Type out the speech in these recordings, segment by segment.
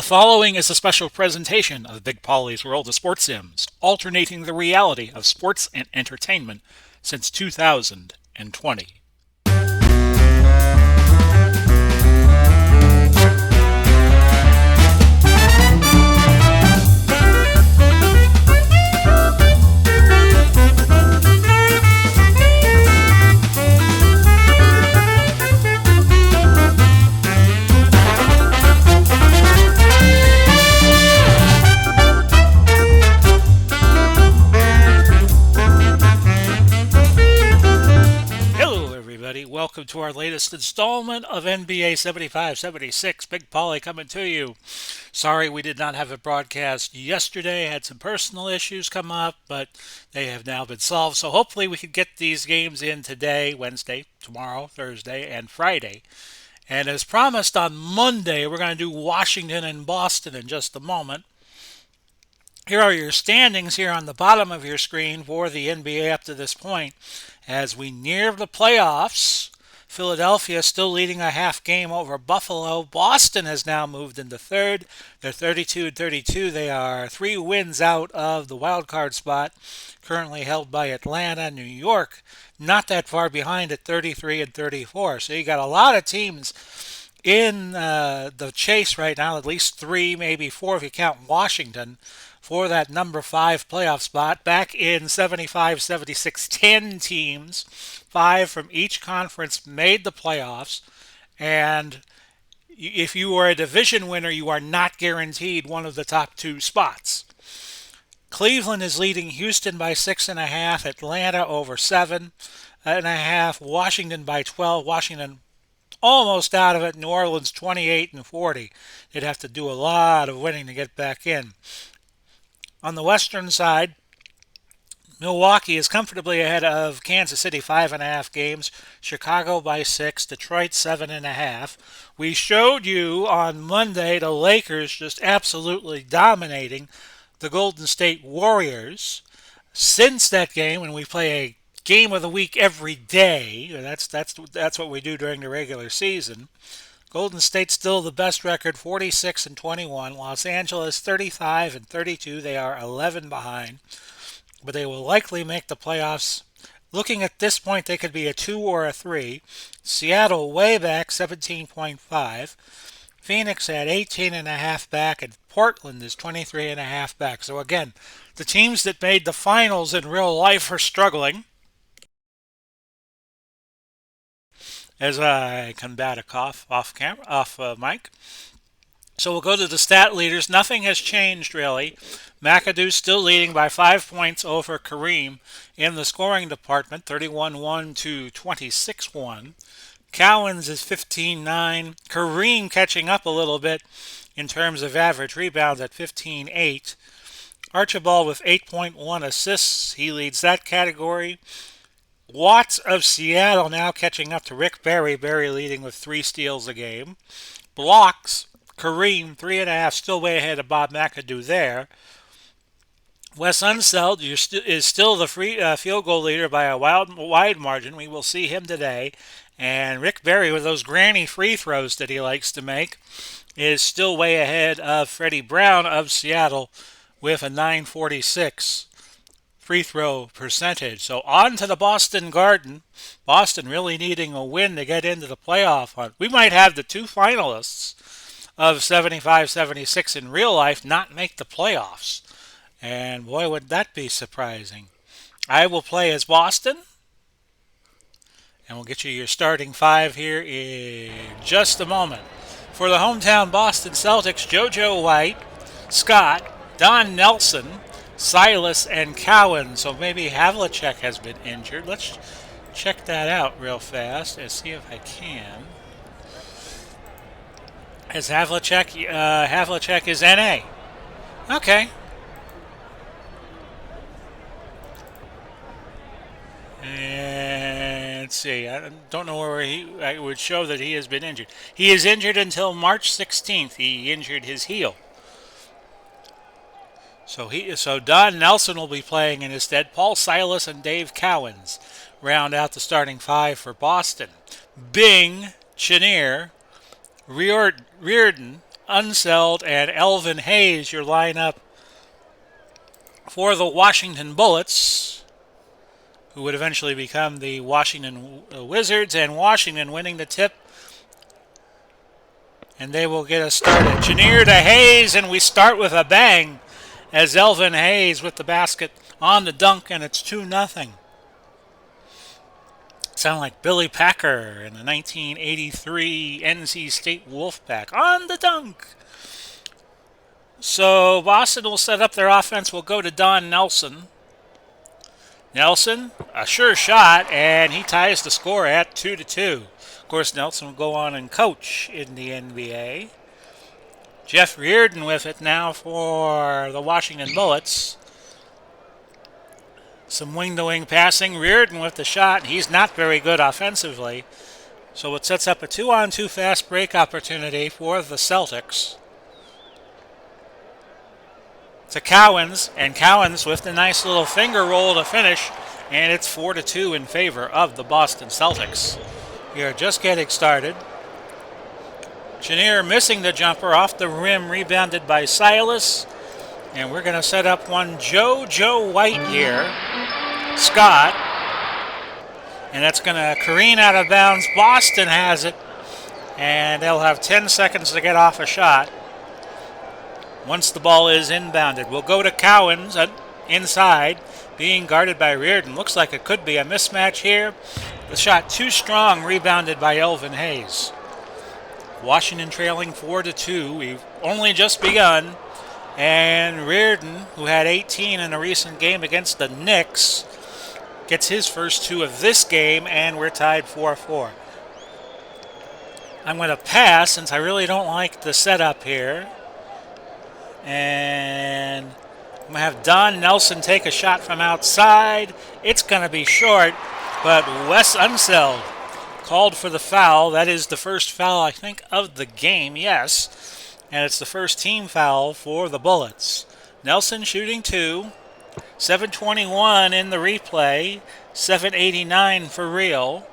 The following is a special presentation of Big Polly's World of Sports Sims, alternating the reality of sports and entertainment since 2020. Hello, everybody. Welcome to our latest installment of NBA 75-76. Big Polly coming to you. Sorry we did not have a broadcast yesterday. Had some personal issues come up, but they have now been solved. So hopefully we can get these games in today, Wednesday, tomorrow, Thursday, and Friday. And as promised on Monday, we're going to do Washington and Boston in just a moment. Here are your standings here on the bottom of your screen for the NBA up to this point. As we near the playoffs, Philadelphia still leading a half game over Buffalo. Boston has now moved into third. They're 32-32. They are 3 wins out of the wild card spot, currently held by Atlanta. New York not that far behind at 33-34. So you got a lot of teams in the chase right now, at least 3, maybe 4 if you count Washington, for that number 5 playoff spot. Back in 75-76, 10 teams, 5 from each conference made the playoffs. And if you are a division winner, you are not guaranteed one of the top 2 spots. Cleveland is leading Houston by 6.5, Atlanta over 7.5, Washington by 12. Washington almost out of it. New Orleans 28-40. They'd have to do a lot of winning to get back in. On the western side, Milwaukee is comfortably ahead of Kansas City 5.5 games, Chicago by 6, Detroit 7.5. We showed you on Monday the Lakers just absolutely dominating the Golden State Warriors. Since that game, when we play a game of the week every day, that's what we do during the regular season. Golden State still the best record, 46-21. Los Angeles 35-32. They are 11 behind, but they will likely make the playoffs. Looking at this point, they could be a 2 or a 3. Seattle way back, 17.5. Phoenix at 18.5 back, and Portland is 23.5 back. So again, the teams that made the finals in real life are struggling. As I combat a cough off mic. So we'll go to the stat leaders. Nothing has changed really. McAdoo still leading by 5 points over Kareem in the scoring department, 31-1 to 26-1. Cowens is 15-9. Kareem catching up a little bit in terms of average rebounds at 15-8. Archibald with 8.1 assists. He leads that category. Watts of Seattle now catching up to Rick Barry. Barry leading with 3 steals a game. Blocks, Kareem, 3.5, still way ahead of Bob McAdoo there. Wes Unseld is still the field goal leader by a wide margin. We will see him today. And Rick Barry, with those granny free throws that he likes to make, is still way ahead of Freddie Brown of Seattle with a 946 free throw percentage. So on to the Boston Garden. Boston really needing a win to get into the playoff hunt. We might have the 2 finalists of 75-76 in real life not make the playoffs. And boy, would that be surprising. I will play as Boston. And we'll get you your starting 5 here in just a moment. For the hometown Boston Celtics, JoJo White, Scott, Don Nelson, Silas, and Cowan. So maybe Havlicek has been injured. Let's check that out real fast and see if I can. As Havlicek is NA. Okay. And let's see. I don't know where I would show that he has been injured. He is injured until March 16th. He injured his heel. So Don Nelson will be playing in his stead. Paul Silas and Dave Cowens round out the starting 5 for Boston. Bing, Chenier, Reardon, Unseld, and Elvin Hayes, your lineup for the Washington Bullets, who would eventually become the Washington Wizards, and Washington winning the tip. And they will get us started. Chenier to Hayes, and we start with a bang as Elvin Hayes with the basket on the dunk, and it's 2-0. Sound like Billy Packer in the 1983 NC State Wolfpack on the dunk. So Boston will set up their offense. Will go to Don Nelson. Nelson, a sure shot, and he ties the score at 2-2. Of course, Nelson will go on and coach in the NBA. Jeff Reardon with it now for the Washington Bullets. Some wing-to-wing passing. Reardon with the shot. He's not very good offensively. So it sets up a 2-on-2 fast break opportunity for the Celtics. To Cowens, and Cowens with the nice little finger roll to finish, and it's 4-2 in favor of the Boston Celtics. We are just getting started. Chenier missing the jumper off the rim, rebounded by Silas, and we're going to set up one JoJo White here. Scott, and that's going to careen out of bounds. Boston has it, and they'll have 10 seconds to get off a shot once the ball is inbounded. We'll go to Cowens inside, being guarded by Reardon. Looks like it could be a mismatch here. The shot too strong, rebounded by Elvin Hayes. Washington trailing 4-2. We've only just begun. And Reardon, who had 18 in a recent game against the Knicks, gets his first 2 of this game, and we're tied 4-4. I'm going to pass since I really don't like the setup here. And I'm going to have Don Nelson take a shot from outside. It's going to be short, but Wes Unseld called for the foul. That is the first foul, I think, of the game, yes. And it's the first team foul for the Bullets. Nelson shooting 2. 7:21 in the replay. 7:89 for real.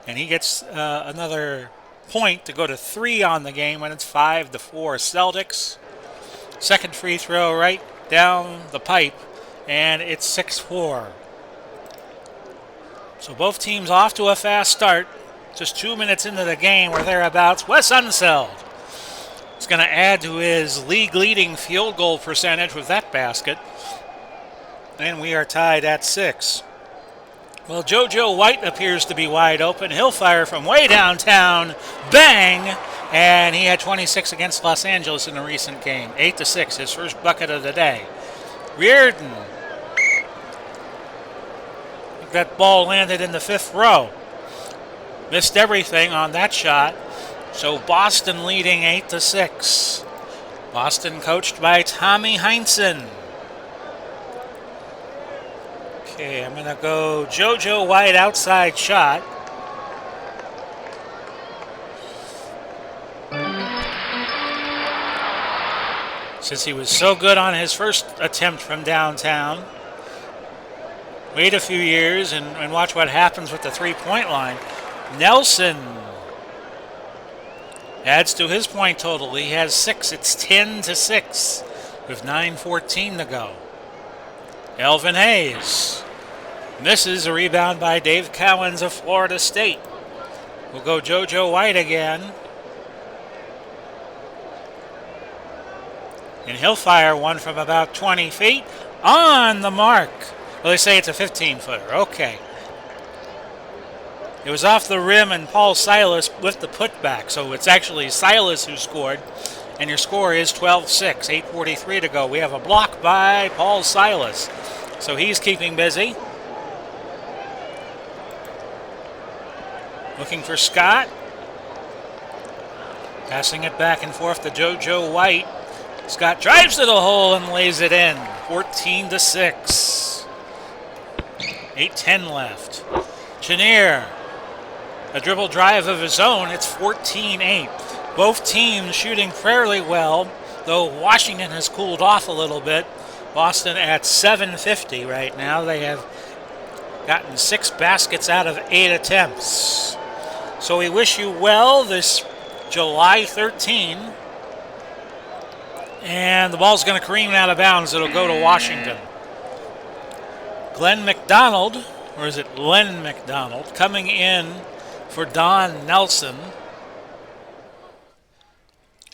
And he gets another point to go to 3 on the game when it's 5-4 Celtics. Second free throw right down the pipe, and it's 6-4. So both teams off to a fast start. Just 2 minutes into the game or thereabouts. Wes Unseld is going to add to his league-leading field goal percentage with that basket. And we are tied at 6. Well, JoJo White appears to be wide open. He'll fire from way downtown. Bang! And he had 26 against Los Angeles in a recent game. 8-6, his first bucket of the day. Reardon. That ball landed in the 5th row. Missed everything on that shot. So Boston leading 8-6. Boston coached by Tommy Heinsohn. Okay, I'm going to go JoJo White outside shot. Since he was so good on his first attempt from downtown. Wait a few years and watch what happens with the three-point line. Nelson adds to his point total. He has 6. It's 10-6 with 9:14 to go. Elvin Hayes misses a rebound by Dave Cowens of Florida State. We'll go JoJo White again. And he'll fire one from about 20 feet on the mark. Well, they say it's a 15-footer. Okay. It was off the rim, and Paul Silas with the putback. So it's actually Silas who scored. And your score is 12-6, 8:43 to go. We have a block by Paul Silas. So he's keeping busy. Looking for Scott. Passing it back and forth to JoJo White. Scott drives to the hole and lays it in. 14-6. 8:10 left. Chenier. A dribble drive of his own. It's 14-8. Both teams shooting fairly well, though Washington has cooled off a little bit. Boston at 750 right now. They have gotten 6 baskets out of 8 attempts. So we wish you well this July 13. And the ball's going to careen out of bounds. It'll go to Washington. Glenn McDonald, or is it Len McDonald, coming in for Don Nelson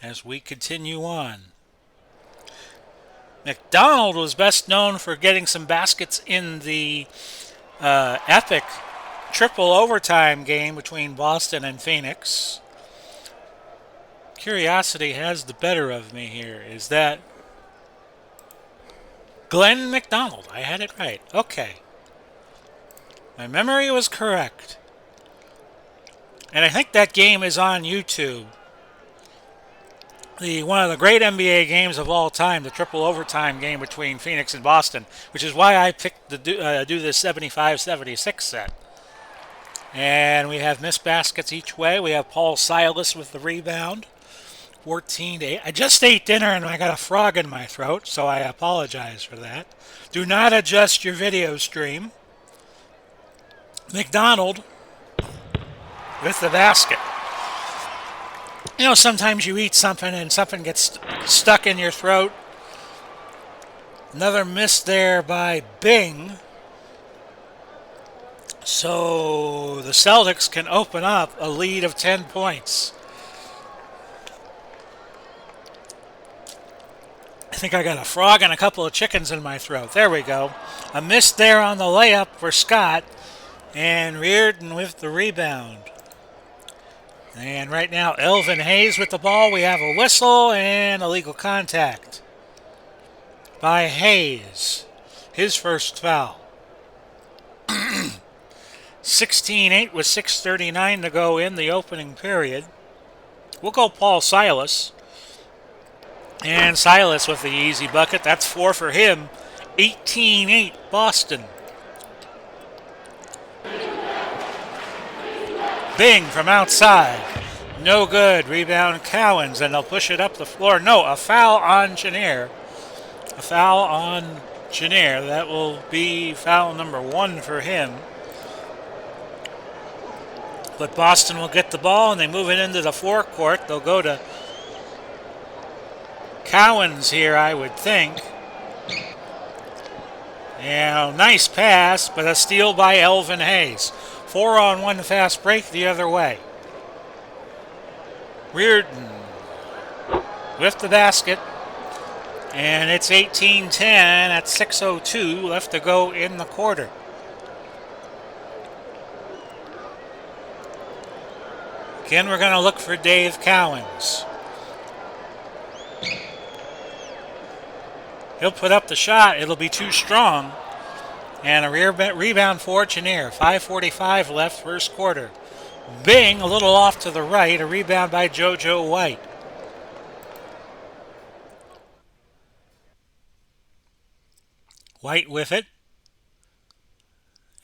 as we continue on. McDonald was best known for getting some baskets in the epic triple overtime game between Boston and Phoenix. Curiosity has the better of me here. Is that Glenn McDonald? I had it right. Okay. My memory was correct. And I think that game is on YouTube. One of the great NBA games of all time, the triple overtime game between Phoenix and Boston, which is why I picked to do this 75-76 set. And we have missed baskets each way. We have Paul Silas with the rebound, 14-8. I just ate dinner and I got a frog in my throat, so I apologize for that. Do not adjust your video stream. McDonald with the basket. You know, sometimes you eat something and something gets stuck in your throat. Another miss there by Bing. So the Celtics can open up a lead of 10 points. I think I got a frog and a couple of chickens in my throat. There we go. A miss there on the layup for Scott. And Reardon with the rebound. And right now, Elvin Hayes with the ball. We have a whistle and illegal contact by Hayes. His first foul. 16-8 with 6:39 to go in the opening period. We'll go Paul Silas. And Silas with the easy bucket. That's 4 for him. 18-8 Boston. Bing from outside. No good. Rebound Cowens, and they'll push it up the floor. No, a foul on Chenier. A foul on Chenier. That will be foul number 1 for him. But Boston will get the ball, and they move it into the forecourt. They'll go to Cowens here, I would think. And nice pass, but a steal by Elvin Hayes. 4-on-1 fast break the other way. Reardon with the basket. And it's 18-10 at 6:02 left to go in the quarter. Again, we're going to look for Dave Cowens. He'll put up the shot. It'll be too strong. And a rebound for Chenier. 5:45 left first quarter. Bing a little off to the right. A rebound by JoJo White. White with it.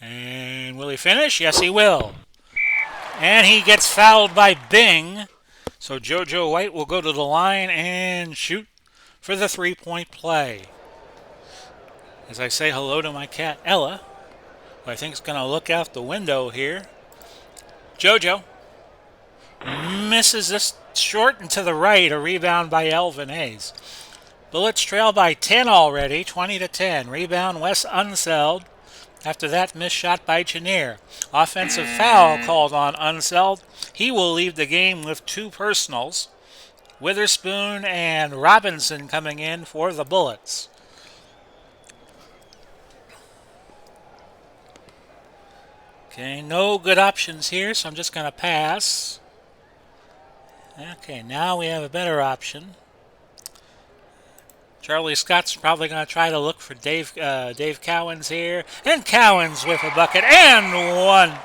And will he finish? Yes, he will. And he gets fouled by Bing. So JoJo White will go to the line and shoot for the three-point play. As I say hello to my cat, Ella, who I think is going to look out the window here. JoJo misses this short and to the right. A rebound by Elvin Hayes. Bullets trail by 10 already, 20-10. Rebound Wes Unseld. After that, missed shot by Chenier. Offensive foul called on Unseld. He will leave the game with 2 personals. Witherspoon and Robinson coming in for the Bullets. Okay, no good options here, so I'm just going to pass. Okay, now we have a better option. Charlie Scott's probably going to try to look for Dave Cowens here. And Cowens with a bucket and 1.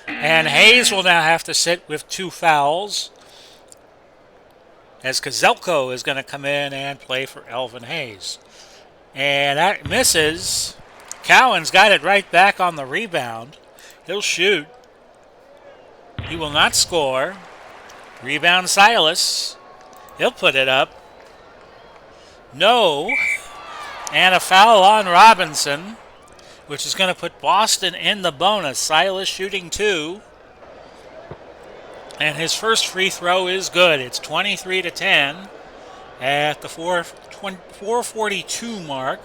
And Hayes will now have to sit with 2 fouls, as Kozelko is going to come in and play for Elvin Hayes. And that misses. Cowens got it right back on the rebound. He'll shoot. He will not score. Rebound Silas. He'll put it up. No. And a foul on Robinson, which is going to put Boston in the bonus. Silas shooting 2. And his first free throw is good. It's 23-10. At the 442 mark,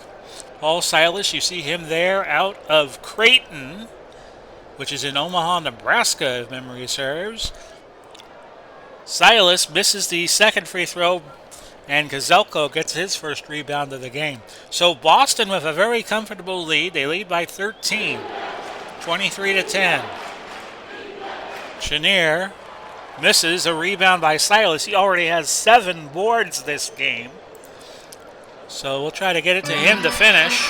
Paul Silas, you see him there out of Creighton, which is in Omaha, Nebraska, if memory serves. Silas misses the second free throw, and Gazelko gets his first rebound of the game. So Boston with a very comfortable lead. They lead by 13, 23-10. Chenier misses a rebound by Silas. He already has 7 boards this game. So we'll try to get it to him to finish.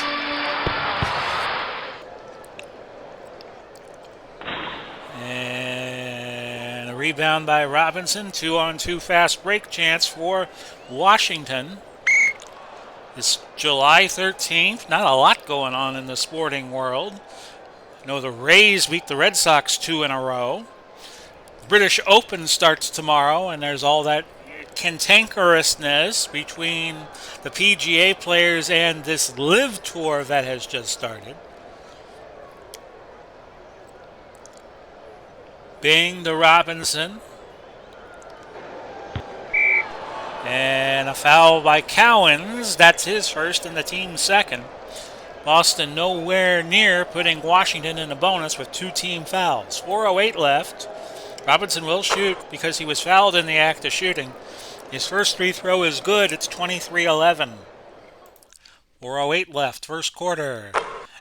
And a rebound by Robinson. 2-on-2 fast break chance for Washington. It's July 13th. Not a lot going on in the sporting world. You know, the Rays beat the Red Sox 2 in a row. British Open starts tomorrow, and there's all that cantankerousness between the PGA players and this LIV Tour that has just started. Bing to Robinson. And a foul by Cowens. That's his first and the team's second. Boston nowhere near putting Washington in a bonus with 2 team fouls. 4:08 left. Robinson will shoot because he was fouled in the act of shooting. His first free throw is good. It's 23-11. 4:08 left, first quarter.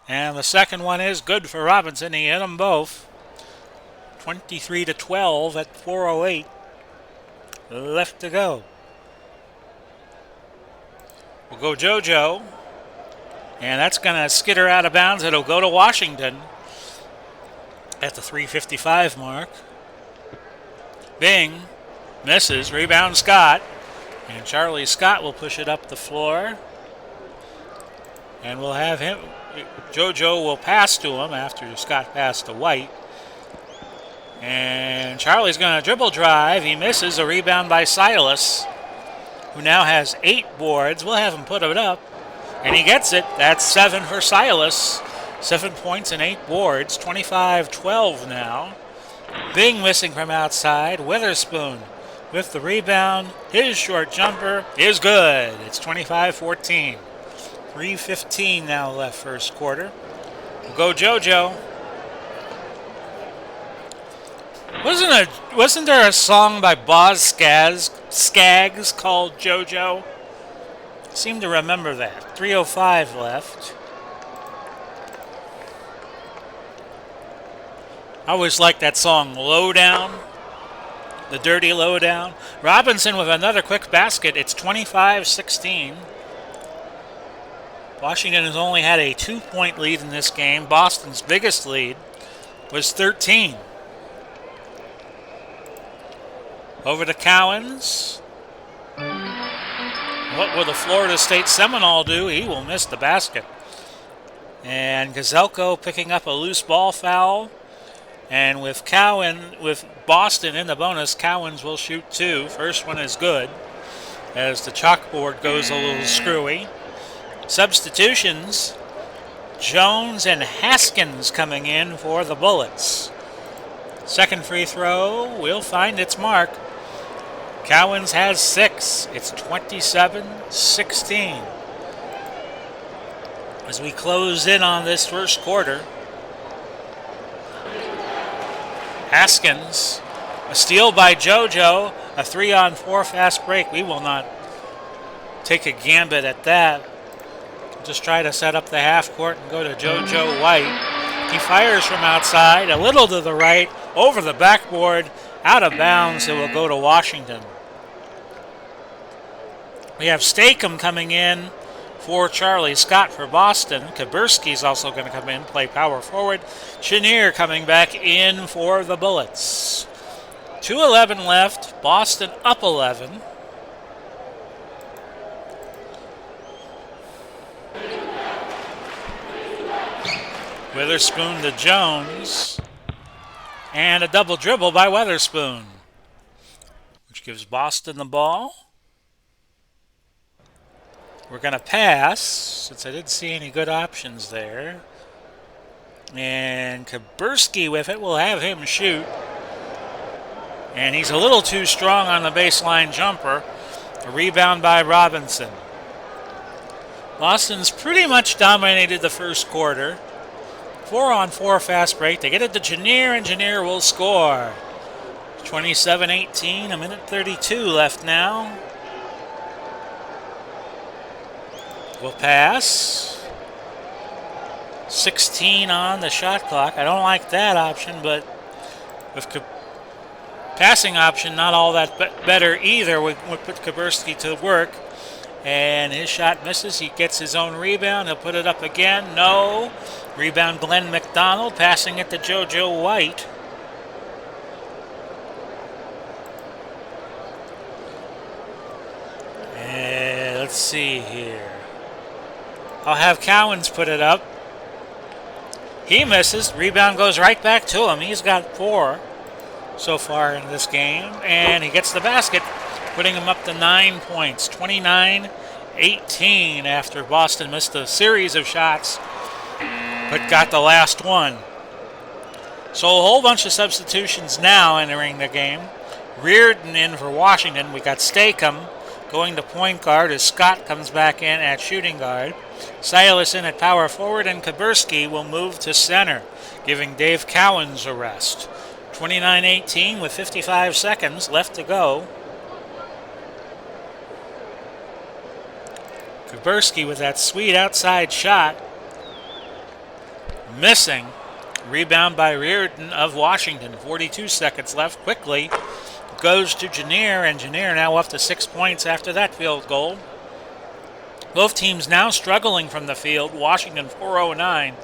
And the second one is good for Robinson. He hit them both. 23-12 at 4:08 left to go. We'll go JoJo. And that's going to skitter out of bounds. It'll go to Washington at the 3:55 mark. Bing misses. Rebound Scott. And Charlie Scott will push it up the floor. And we'll have him. JoJo will pass to him after Scott passed to White. And Charlie's going to dribble drive. He misses. A rebound by Silas, who now has 8 boards. We'll have him put it up. And he gets it. That's 7 for Silas. 7 points and 8 boards. 25-12 now. Bing missing from outside. Witherspoon with the rebound. His short jumper is good. It's 25-14. 3:15 now left first quarter. We'll go JoJo. Wasn't there a song by Boz Skaggs called JoJo? I seem to remember that. 3:05 left. I always liked that song, Lowdown, the Dirty Lowdown. Robinson with another quick basket. It's 25-16. Washington has only had a 2-point lead in this game. Boston's biggest lead was 13. Over to Cowens. What will the Florida State Seminole do? He will miss the basket. And Gazelko picking up a loose ball foul. And with Boston in the bonus, Cowens will shoot 2. First one is good, as the chalkboard goes a little screwy. Substitutions, Jones and Haskins coming in for the Bullets. Second free throw will find its mark. Cowens has 6. It's 27-16. As we close in on this first quarter, Haskins, a steal by JoJo, a 3-on-4 fast break. We will not take a gambit at that. Just try to set up the half court and go to JoJo White. He fires from outside, a little to the right, over the backboard, out of bounds. It will go to Washington. We have Stakem coming in for Charlie Scott for Boston. Kaburski's also going to come in, play power forward. Chenier coming back in for the Bullets. 2:11 left. Boston up 11. Witherspoon to Jones. And a double dribble by Witherspoon, which gives Boston the ball. We're going to pass, since I didn't see any good options there. And Kaburski with it. We'll have him shoot. And he's a little too strong on the baseline jumper. A rebound by Robinson. Boston's pretty much dominated the first quarter. 4-on-4 fast break. They get it to Janier, and Janier will score. 27-18, a minute 32 left now. Will pass. 16 on the shot clock. I don't like that option, but with passing option, not all that better either. Would put Kaburski to work. And his shot misses. He gets his own rebound. He'll put it up again. No. Rebound Glenn Mcdonald, passing it to JoJo White. And let's see here. I'll have Cowens put it up. He misses. Rebound goes right back to him. He's got 4 so far in this game. And he gets the basket, putting him up to 9 points. 29-18 after Boston missed a series of shots, but got the last one. So a whole bunch of substitutions now entering the game. Reardon in for Washington. We got Stakem going to point guard as Scott comes back in at shooting guard. Silas in at power forward, and Kaburski will move to center, giving Dave Cowens a rest. 29-18 with 55 seconds left to go. Kaburski with that sweet outside shot. Missing. Rebound by Reardon of Washington. 42 seconds left. Quickly goes to Janier, and Janier now up to 6 points after that field goal. Both teams now struggling from the field. Washington 409,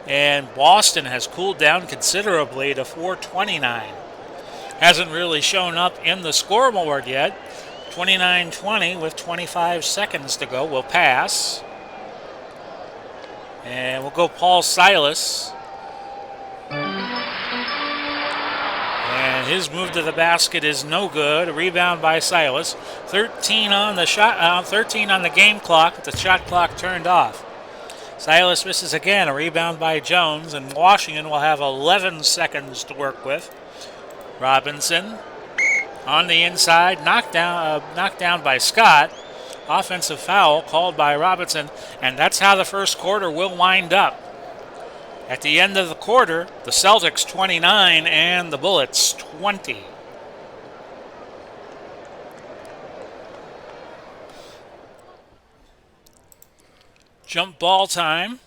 and Boston has cooled down considerably to 429. Hasn't really shown up in the scoreboard yet. 29-20 with 25 seconds to go. We'll pass. And we'll go Paul Silas. And his move to the basket is no good. A rebound by Silas. 13 on the shot. 13 on the game clock. With the shot clock turned off. Silas misses again. A rebound by Jones, and Washington will have 11 seconds to work with. Robinson on the inside, knocked down by Scott. Offensive foul called by Robinson, and that's how the first quarter will wind up. At the end of the quarter, the Celtics 29 and the Bullets 20. Jump ball time.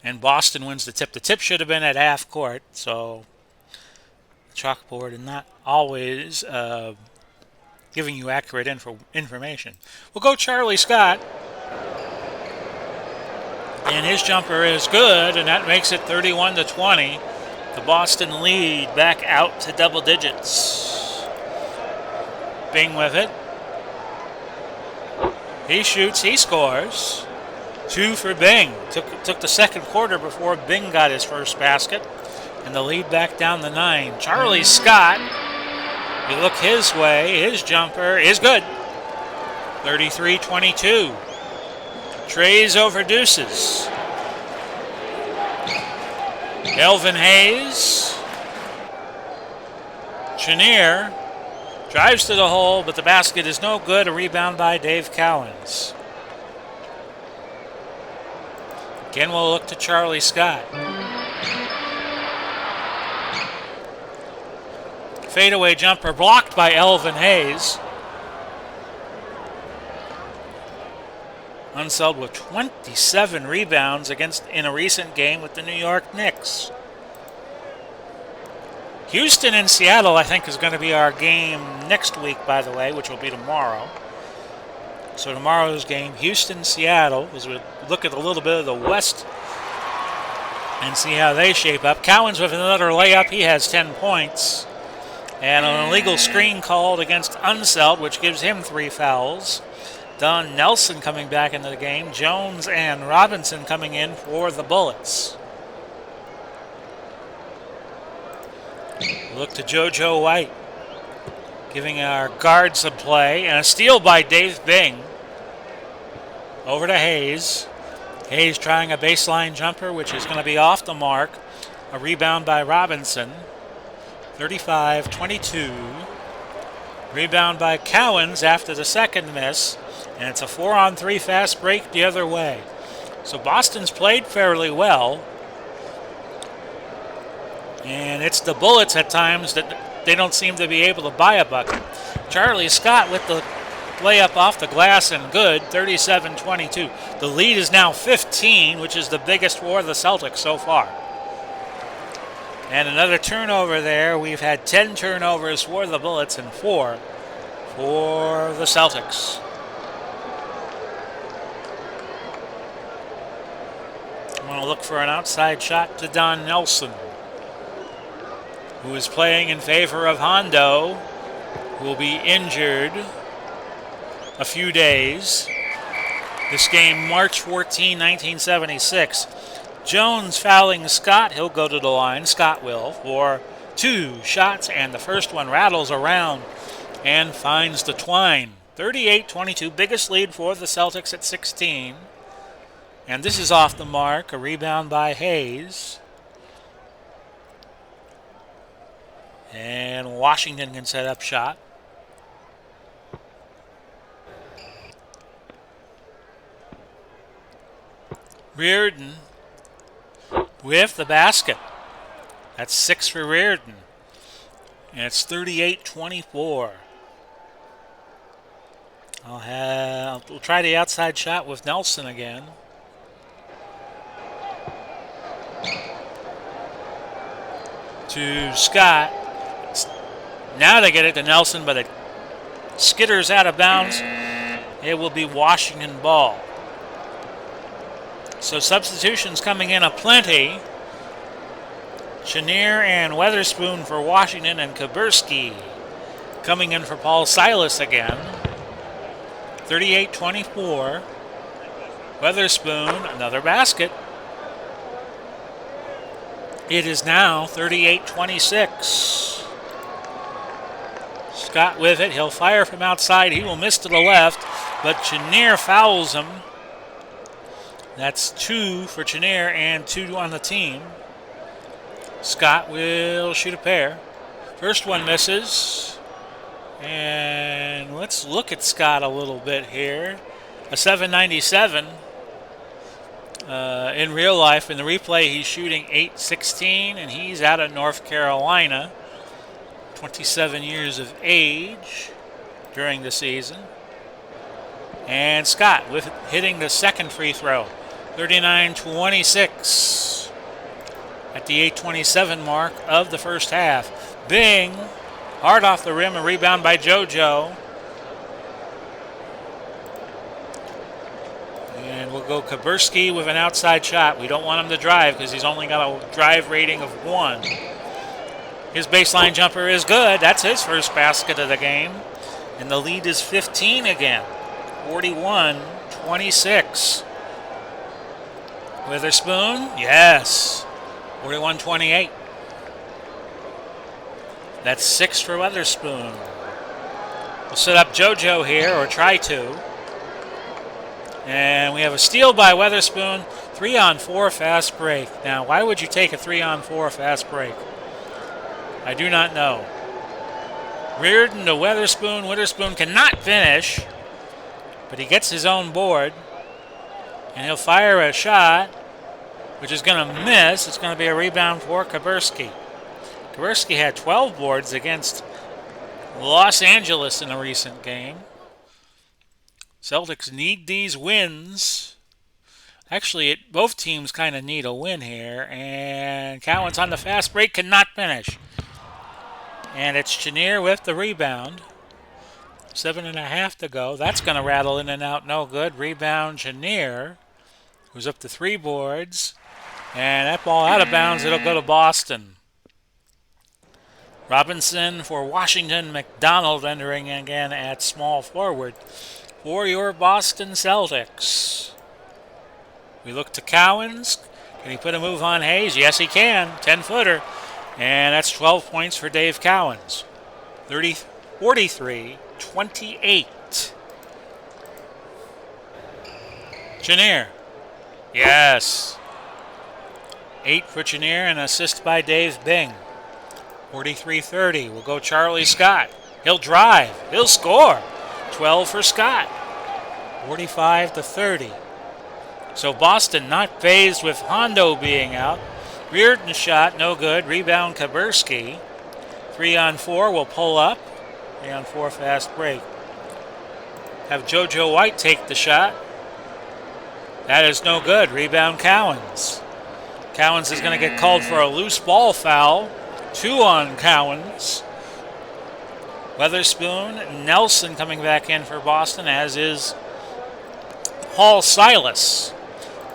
And Boston wins the tip. The tip should have been at half court, so chalkboard and not always giving you accurate information. We'll go Charlie Scott. And his jumper is good, and that makes it 31-20. The Boston lead back out to double digits. Bing with it. He shoots, he scores. 2 for Bing. Took the second quarter before Bing got his first basket. And the lead back down to 9. Charlie Scott, you look his way, his jumper is good. 33-22. Trays over Deuces. Elvin Hayes. Chenier drives to the hole, but the basket is no good. A rebound by Dave Cowens. Again, we'll look to Charlie Scott. Fadeaway jumper blocked by Elvin Hayes. Unseld with 27 rebounds in a recent game with the New York Knicks. Houston and Seattle, I think, is going to be our game next week, by the way, which will be tomorrow. So tomorrow's game, Houston-Seattle, as we look at a little bit of the West and see how they shape up. Cowens with another layup. He has 10 points. And an illegal screen called against Unseld, which gives him 3 fouls. Don Nelson coming back into the game. Jones and Robinson coming in for the Bullets. Look to JoJo White, giving our guard some play. And a steal by Dave Bing. Over to Hayes. Hayes trying a baseline jumper, which is going to be off the mark. A rebound by Robinson. 35-22. Rebound by Cowens after the second miss. And it's a 4-on-3 fast break the other way. So Boston's played fairly well. And it's the Bullets at times that they don't seem to be able to buy a bucket. Charlie Scott with the layup off the glass and good, 37-22. The lead is now 15, which is the biggest for the Celtics so far. And another turnover there. We've had 10 turnovers for the Bullets and 4 for the Celtics. I'm going to look for an outside shot to Don Nelson, who is playing in favor of Hondo, who will be injured a few days. This game, March 14, 1976. Jones fouling Scott. He'll go to the line. Scott will for 2 shots, and the first one rattles around and finds the twine. 38-22, biggest lead for the Celtics at 16. And this is off the mark. A rebound by Hayes. And Washington can set up shot. Reardon with the basket. That's 6 for Reardon. And it's 38-24. We'll try the outside shot with Nelson again. To Scott. Now they get it to Nelson, but it skitters out of bounds. It will be Washington ball. So substitutions coming in aplenty. Chenier and Weatherspoon for Washington, and Kaburski coming in for Paul Silas again. 38-24. Weatherspoon, another basket. It is now 38-26. Scott with it. He'll fire from outside. He will miss to the left, but Chenier fouls him. That's 2 for Chenier and 2 on the team. Scott will shoot a pair. First one misses. And let's look at Scott a little bit here. A 7.97. In real life, in the replay, he's shooting 8.16, and he's out of North Carolina. 27 years of age during the season. And Scott with hitting the second free throw. 39-26 at the 8:27 mark of the first half. Bing, hard off the rim, a rebound by JoJo. And we'll go Kaburski with an outside shot. We don't want him to drive because he's only got a drive rating of 1. His baseline jumper is good. That's his first basket of the game. And the lead is 15 again. 41-26. Witherspoon, yes. 41-28. That's 6 for Witherspoon. We'll set up JoJo here, or try to. And we have a steal by Witherspoon. 3-on-4 fast break. Now, why would you take a 3-on-4 fast break? I do not know. Reardon to Witherspoon. Witherspoon cannot finish, but he gets his own board. And he'll fire a shot, which is going to miss. It's going to be a rebound for Kaburski. Kaburski had 12 boards against Los Angeles in a recent game. Celtics need these wins. Actually, both teams kind of need a win here. And Cowens on the fast break, cannot finish. And it's Chenier with the rebound. 7.5 to go. That's going to rattle in and out. No good. Rebound Chenier, who's up to 3 boards. And that ball out of bounds. It'll go to Boston. Robinson for Washington. Mcdonald entering again at small forward for your Boston Celtics. We look to Cowens. Can he put a move on Hayes? Yes, he can. 10-footer. And that's 12 points for Dave Cowens. 43-28. Chenier. Yes. 8 for Chenier and an assist by Dave Bing. 43-30. We'll go Charlie Scott. He'll drive. He'll score. 12 for Scott. 45-30. So Boston not phased with Hondo being out. Reardon shot, no good. Rebound Kaburski. 3-on-4 will pull up. 3-on-4 fast break. Have JoJo White take the shot. That is no good. Rebound Cowens. Cowens is going to get called for a loose ball foul. 2 on Cowens. Weatherspoon, Nelson coming back in for Boston, as is Paul Silas.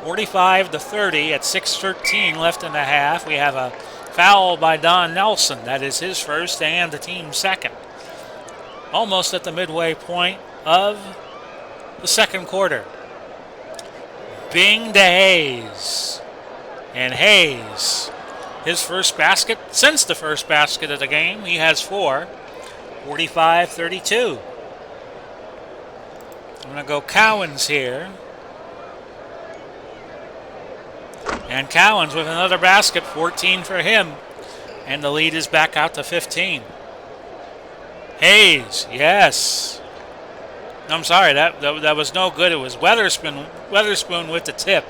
45-30 at 6:13 left in the half. We have a foul by Don Nelson. That is his first and the team's second. Almost at the midway point of the second quarter. Bing to Hayes. And Hayes, his first basket since the first basket of the game. He has 4. 45-32. I'm going to go Cowens here. And Cowens with another basket, 14 for him. And the lead is back out to 15. Hayes, yes. I'm sorry, that was no good. It was Weatherspoon with the tip.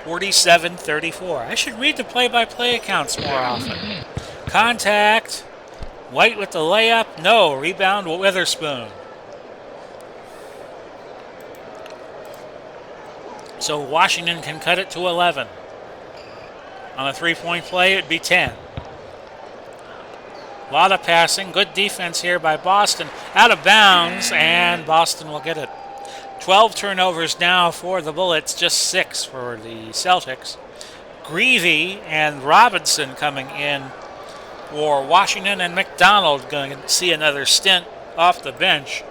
47-34. I should read the play-by-play accounts more often. Contact. White with the layup. No. Rebound Weatherspoon. So Washington can cut it to 11. On a three-point play, it'd be 10. A lot of passing. Good defense here by Boston. Out of bounds, and Boston will get it. 12 turnovers now for the Bullets, just 6 for the Celtics. Greavy and Robinson coming in for Washington, and Mcdonald going to see another stint off the bench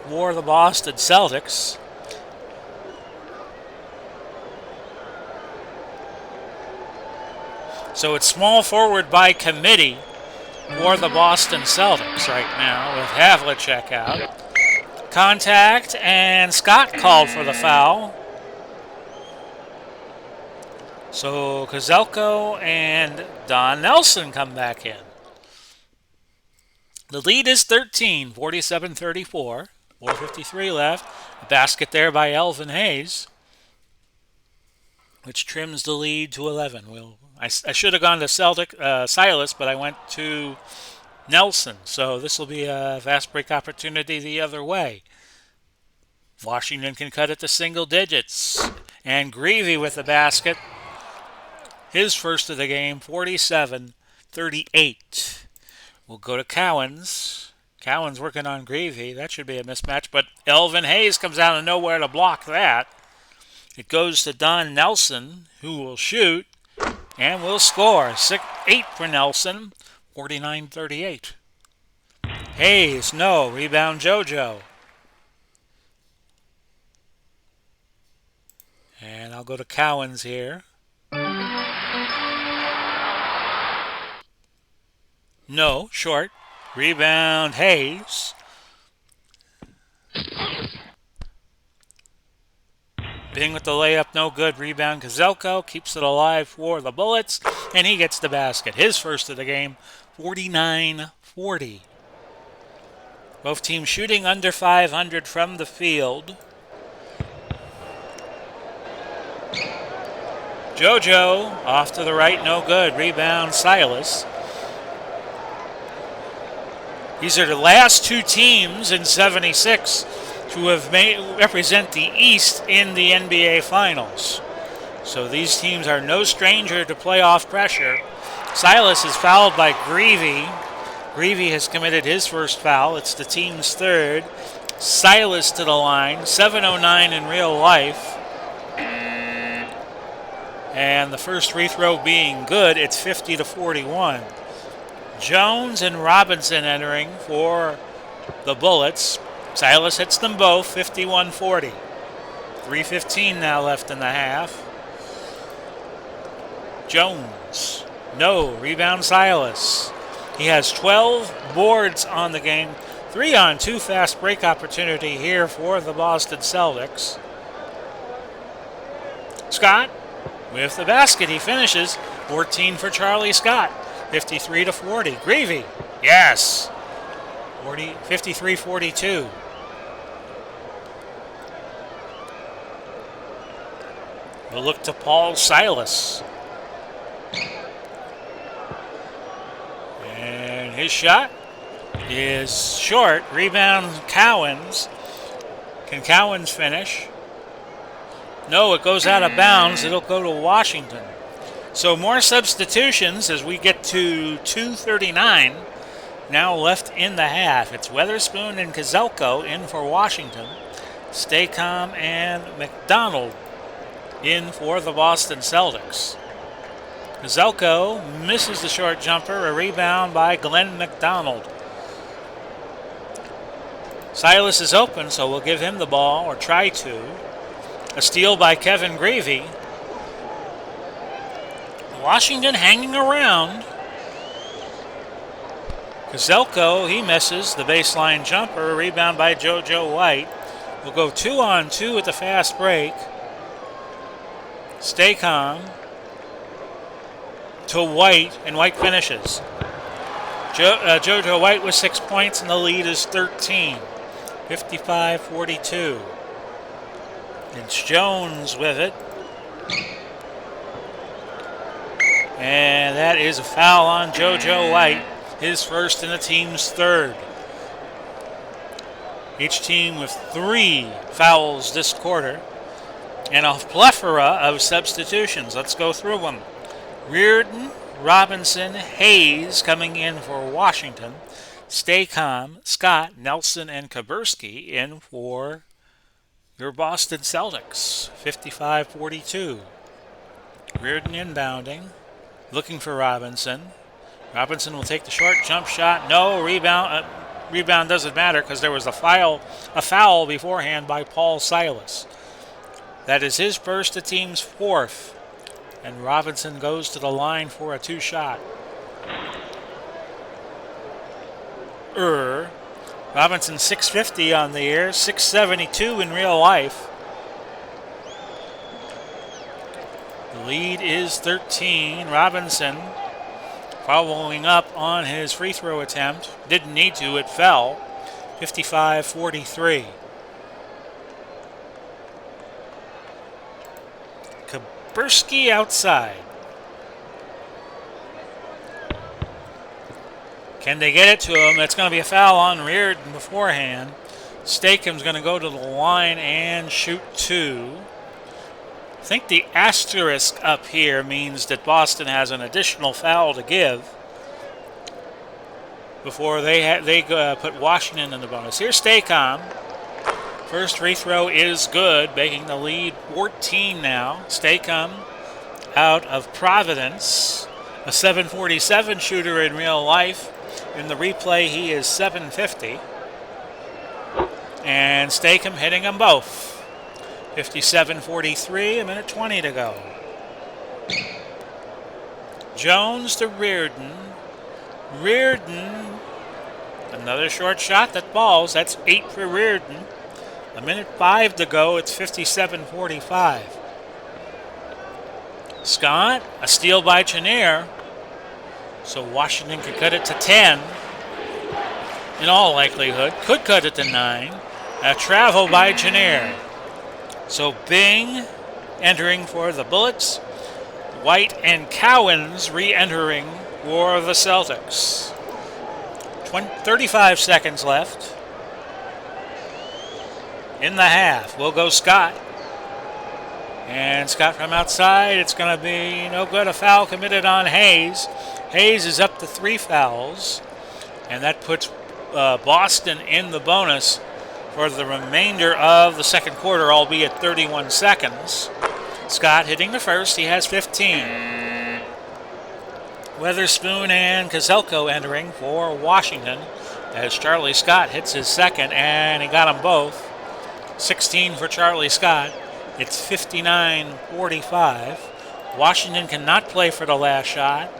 for the Boston Celtics. So it's small forward by committee for the Boston Celtics right now with Havlicek out. Contact, and Scott called for the foul. So Kozelko and Don Nelson come back in. The lead is 13, 47-34. 4:53 left. A basket there by Elvin Hayes, which trims the lead to 11. I should have gone to Silas, but I went to Nelson. So this will be a fast break opportunity the other way. Washington can cut it to single digits. And Greavy with the basket. His first of the game, 47-38. We'll go to Cowens. Cowens working on Greavy. That should be a mismatch, but Elvin Hayes comes out of nowhere to block that. It goes to Don Nelson, who will shoot and will score. 8 for Nelson, 49-38. Hayes, no. Rebound JoJo. And I'll go to Cowens here. No, short. Rebound Hayes. Bing with the layup, no good. Rebound Kozelko keeps it alive for the Bullets, and he gets the basket. His first of the game, 49-40. Both teams shooting under 500 from the field. JoJo off to the right, no good. Rebound Silas. These are the last two teams in 76 to have represent the East in the NBA Finals. So these teams are no stranger to playoff pressure. Silas is fouled by Greavy. Greavy has committed his first foul. It's the team's third. Silas to the line. 7:09 in real life. And the first free throw being good, it's 50-41. Jones and Robinson entering for the Bullets. Silas hits them both, 51-40. 3:15 now left in the half. Jones, no. Rebound Silas. He has 12 boards on the game. 3-on-2 fast break opportunity here for the Boston Celtics. Scott with the basket. He finishes. 14 for Charlie Scott. 53-40. Greavy. Yes. 53-42. We'll look to Paul Silas. And his shot is short. Rebound Cowens. Can Cowens finish? No, it goes out of bounds. It'll go to Washington. So more substitutions as we get to 2:39 now left in the half. It's Weatherspoon and Kozelko in for Washington. Staycom and Mcdonald in for the Boston Celtics. Kozelko misses the short jumper. A rebound by Glenn McDonald. Silas is open, so we'll give him the ball, or try to. A steal by Kevin Greavy. Washington hanging around. Kozelko, he misses the baseline jumper. A rebound by JoJo White. We'll go 2-on-2 with the fast break. Staycom to White, and White finishes. JoJo White with 6 points, and the lead is 13. 55-42. It's Jones with it. And that is a foul on JoJo White, his first and the team's third. Each team with 3 fouls this quarter and a plethora of substitutions. Let's go through them. Reardon, Robinson, Hayes coming in for Washington. Staycom, Scott, Nelson, and Kaburski in for your Boston Celtics. 55-42. Reardon inbounding, looking for Robinson. Robinson will take the short jump shot. No, rebound. Rebound doesn't matter because there was a foul beforehand by Paul Silas. That is his first, the team's fourth. And Robinson goes to the line for a 2-shot. Robinson 650 on the air, 672 in real life. The lead is 13. Robinson following up on his free throw attempt. Didn't need to, it fell. 55-43. Kaburski outside. Can they get it to him? That's going to be a foul on Reardon beforehand. Staycom's going to go to the line and shoot 2. I think the asterisk up here means that Boston has an additional foul to give before they put Washington in the bonus. Here's Staycom. First free throw is good, making the lead 14 now. Staycom out of Providence, a 747 shooter in real life. In the replay, he is 750. And Staycom hitting them both. 57-43, a minute 20 to go. Jones to Reardon. Reardon, another short shot that falls. That's 8 for Reardon. A minute 5 to go. It's 57-45. Scott, a steal by Chenier. So Washington could cut it to 10. In all likelihood, could cut it to 9. A travel by Chenier. So Bing entering for the Bullets. White and Cowens re-entering for the Celtics. 35 seconds left in the half. Will go Scott. And Scott from outside. It's going to be no good. A foul committed on Hayes. Hayes is up to 3 fouls. And that puts Boston in the bonus for the remainder of the second quarter, albeit 31 seconds. Scott hitting the first. He has 15. Weatherspoon and Kozelko entering for Washington as Charlie Scott hits his second, and he got them both. 16 for Charlie Scott. It's 59-45. Washington cannot play for the last shot.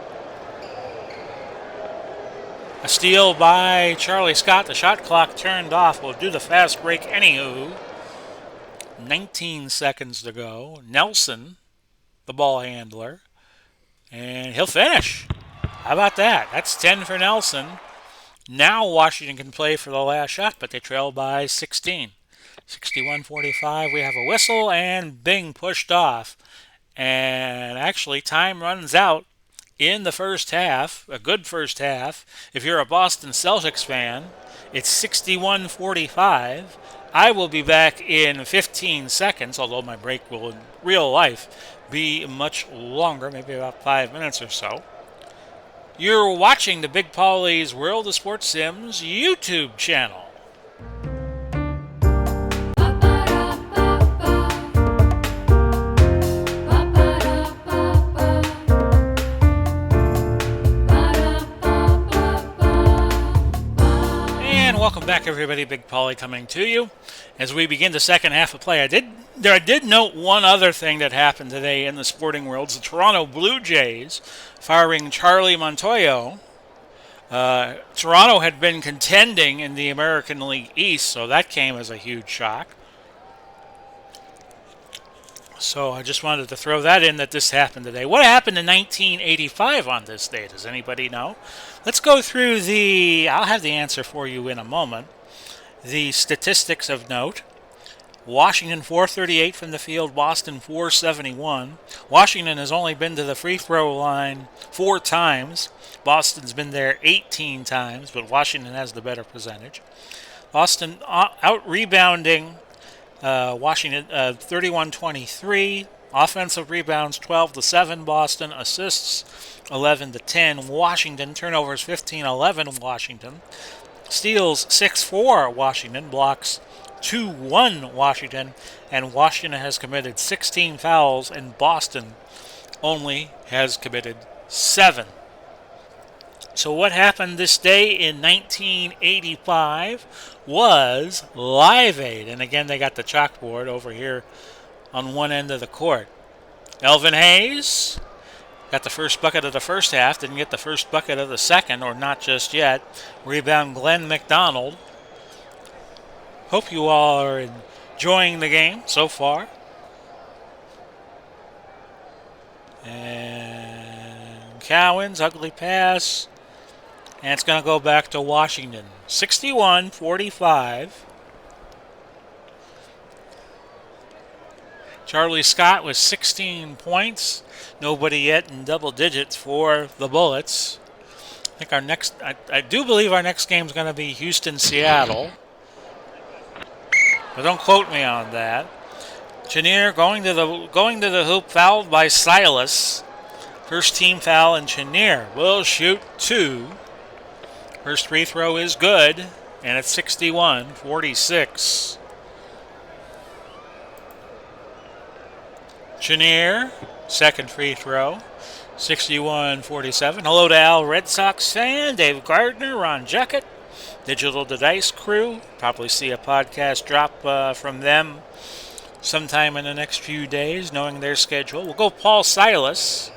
A steal by Charlie Scott. The shot clock turned off. We'll do the fast break anywho. 19 seconds to go. Nelson, the ball handler. And he'll finish. How about that? That's 10 for Nelson. Now Washington can play for the last shot, but they trail by 16. 61-45, we have a whistle, and bing, pushed off. And actually, time runs out in the first half, a good first half. If you're a Boston Celtics fan, it's 61-45. I will be back in 15 seconds, although my break will in real life be much longer, maybe about 5 minutes or so. You're watching the Big Paulie's World of Sports Sims YouTube channel. Welcome back, everybody. Big Paulie coming to you as we begin the second half of play. I did note one other thing that happened today in the sporting world. The Toronto Blue Jays firing Charlie Montoyo. Toronto had been contending in the American League East, so that came as a huge shock. So I just wanted to throw that in that this happened today. What happened in 1985 on this day? Does anybody know? Let's go through I'll have the answer for you in a moment. The statistics of note. Washington 438 from the field, Boston 471. Washington has only been to the free throw line 4 times. Boston's been there 18 times, but Washington has the better percentage. Boston out-rebounding Washington 31-23. Offensive rebounds 12-7 Boston. Assists 11-10 Washington. Turnovers 15-11 Washington. Steals 6-4 Washington. Blocks 2-1 Washington. And Washington has committed 16 fouls, and Boston only has committed 7. So what happened this day in 1985 was Live Aid. And again, they got the chalkboard over here on one end of the court. Elvin Hayes got the first bucket of the first half. Didn't get the first bucket of the second, or not just yet. Rebound Glenn Mcdonald. Hope you all are enjoying the game so far. And Cowan's ugly pass. And it's going to go back to Washington. 61-45. Charlie Scott with 16 points. Nobody yet in double digits for the Bullets. I do believe our next game is going to be Houston-Seattle. But don't quote me on that. Chenier going to the hoop, fouled by Silas. First team foul, and Chenier will shoot 2. First free throw is good, and it's 61-46. Chenier, second free throw, 61-47. Hello to Al Red Sox fan, Dave Gardner, Ron Jeckett, Digital to Dice crew. Probably see a podcast drop from them sometime in the next few days, knowing their schedule. We'll go Paul Silas.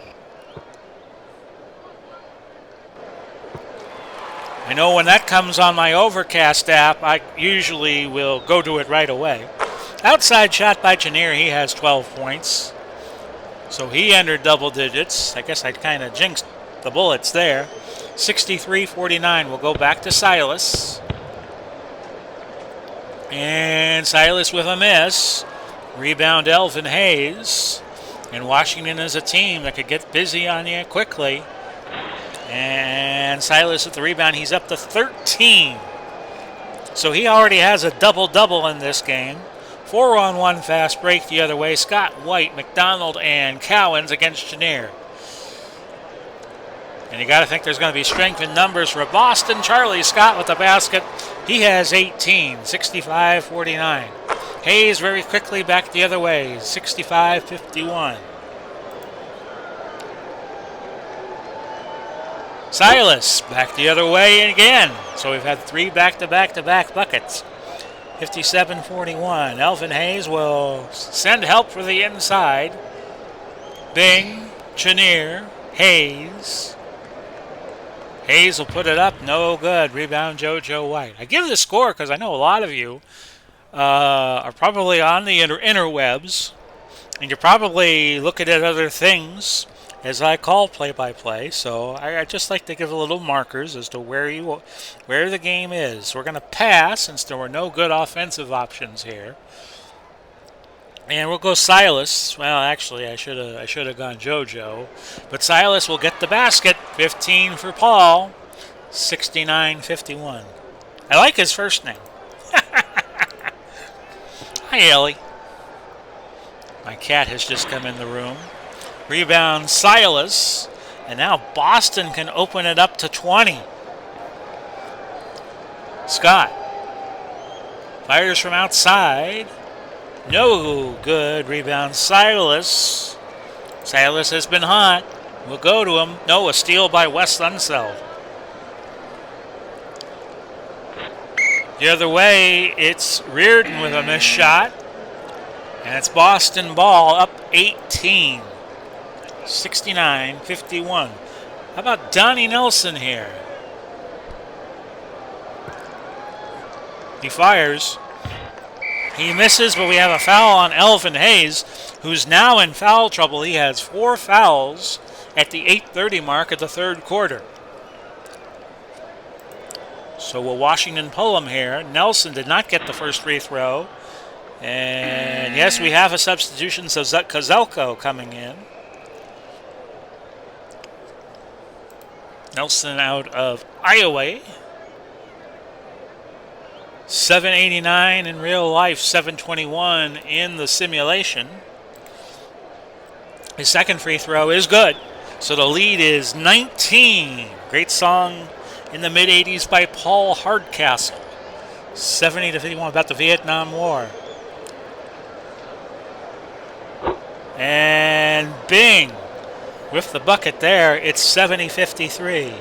I know when that comes on my Overcast app, I usually will go to it right away. Outside shot by Chenier, he has 12 points. So he entered double digits. I guess I kind of jinxed the Bullets there. 63-49. We'll go back to Silas. And Silas with a miss. Rebound Elvin Hayes. And Washington is a team that could get busy on you quickly. And Silas with the rebound. He's up to 13. So he already has a double-double in this game. 4-on-1 fast break the other way. Scott, White, McDonald, and Cowens against Chenier. And you got to think there's going to be strength in numbers for Boston. Charlie Scott with the basket. He has 18, 65-49. Hayes very quickly back the other way, 65-51. Silas back the other way again. So we've had 3 back-to-back-to-back buckets. 57-41. Elvin Hayes will send help for the inside. Bing, Chenier, Hayes. Hayes will put it up. No good. Rebound JoJo White. I give the score because I know a lot of you are probably on the interwebs. And you're probably looking at other things as I call play-by-play, so I just like to give a little markers as to where the game is. We're going to pass since there were no good offensive options here. And we'll go Silas. Well, actually, I should have gone JoJo, but Silas will get the basket. 15 for Paul. 69-51. I like his first name. Hi, Ellie. My cat has just come in the room. Rebound Silas. And now Boston can open it up to 20. Scott fires from outside. No good. Rebound Silas. Silas has been hot. We'll go to him. No, a steal by Wes Unseld. The other way, it's Reardon with a missed shot. And it's Boston ball up 18. 69-51. How about Donnie Nelson here? He fires. He misses, but we have a foul on Elvin Hayes, who's now in foul trouble. He has 4 fouls at the 8:30 mark of the third quarter. So will Washington pull him here? Nelson did not get the first free throw. And yes, we have a substitution, so Kozelko coming in. Nelson out of Iowa. 789 in real life, 721 in the simulation. His second free throw is good. So the lead is 19. Great song in the mid-'80s by Paul Hardcastle. 70-51 about the Vietnam War. And bing! With the bucket there, it's 70-53.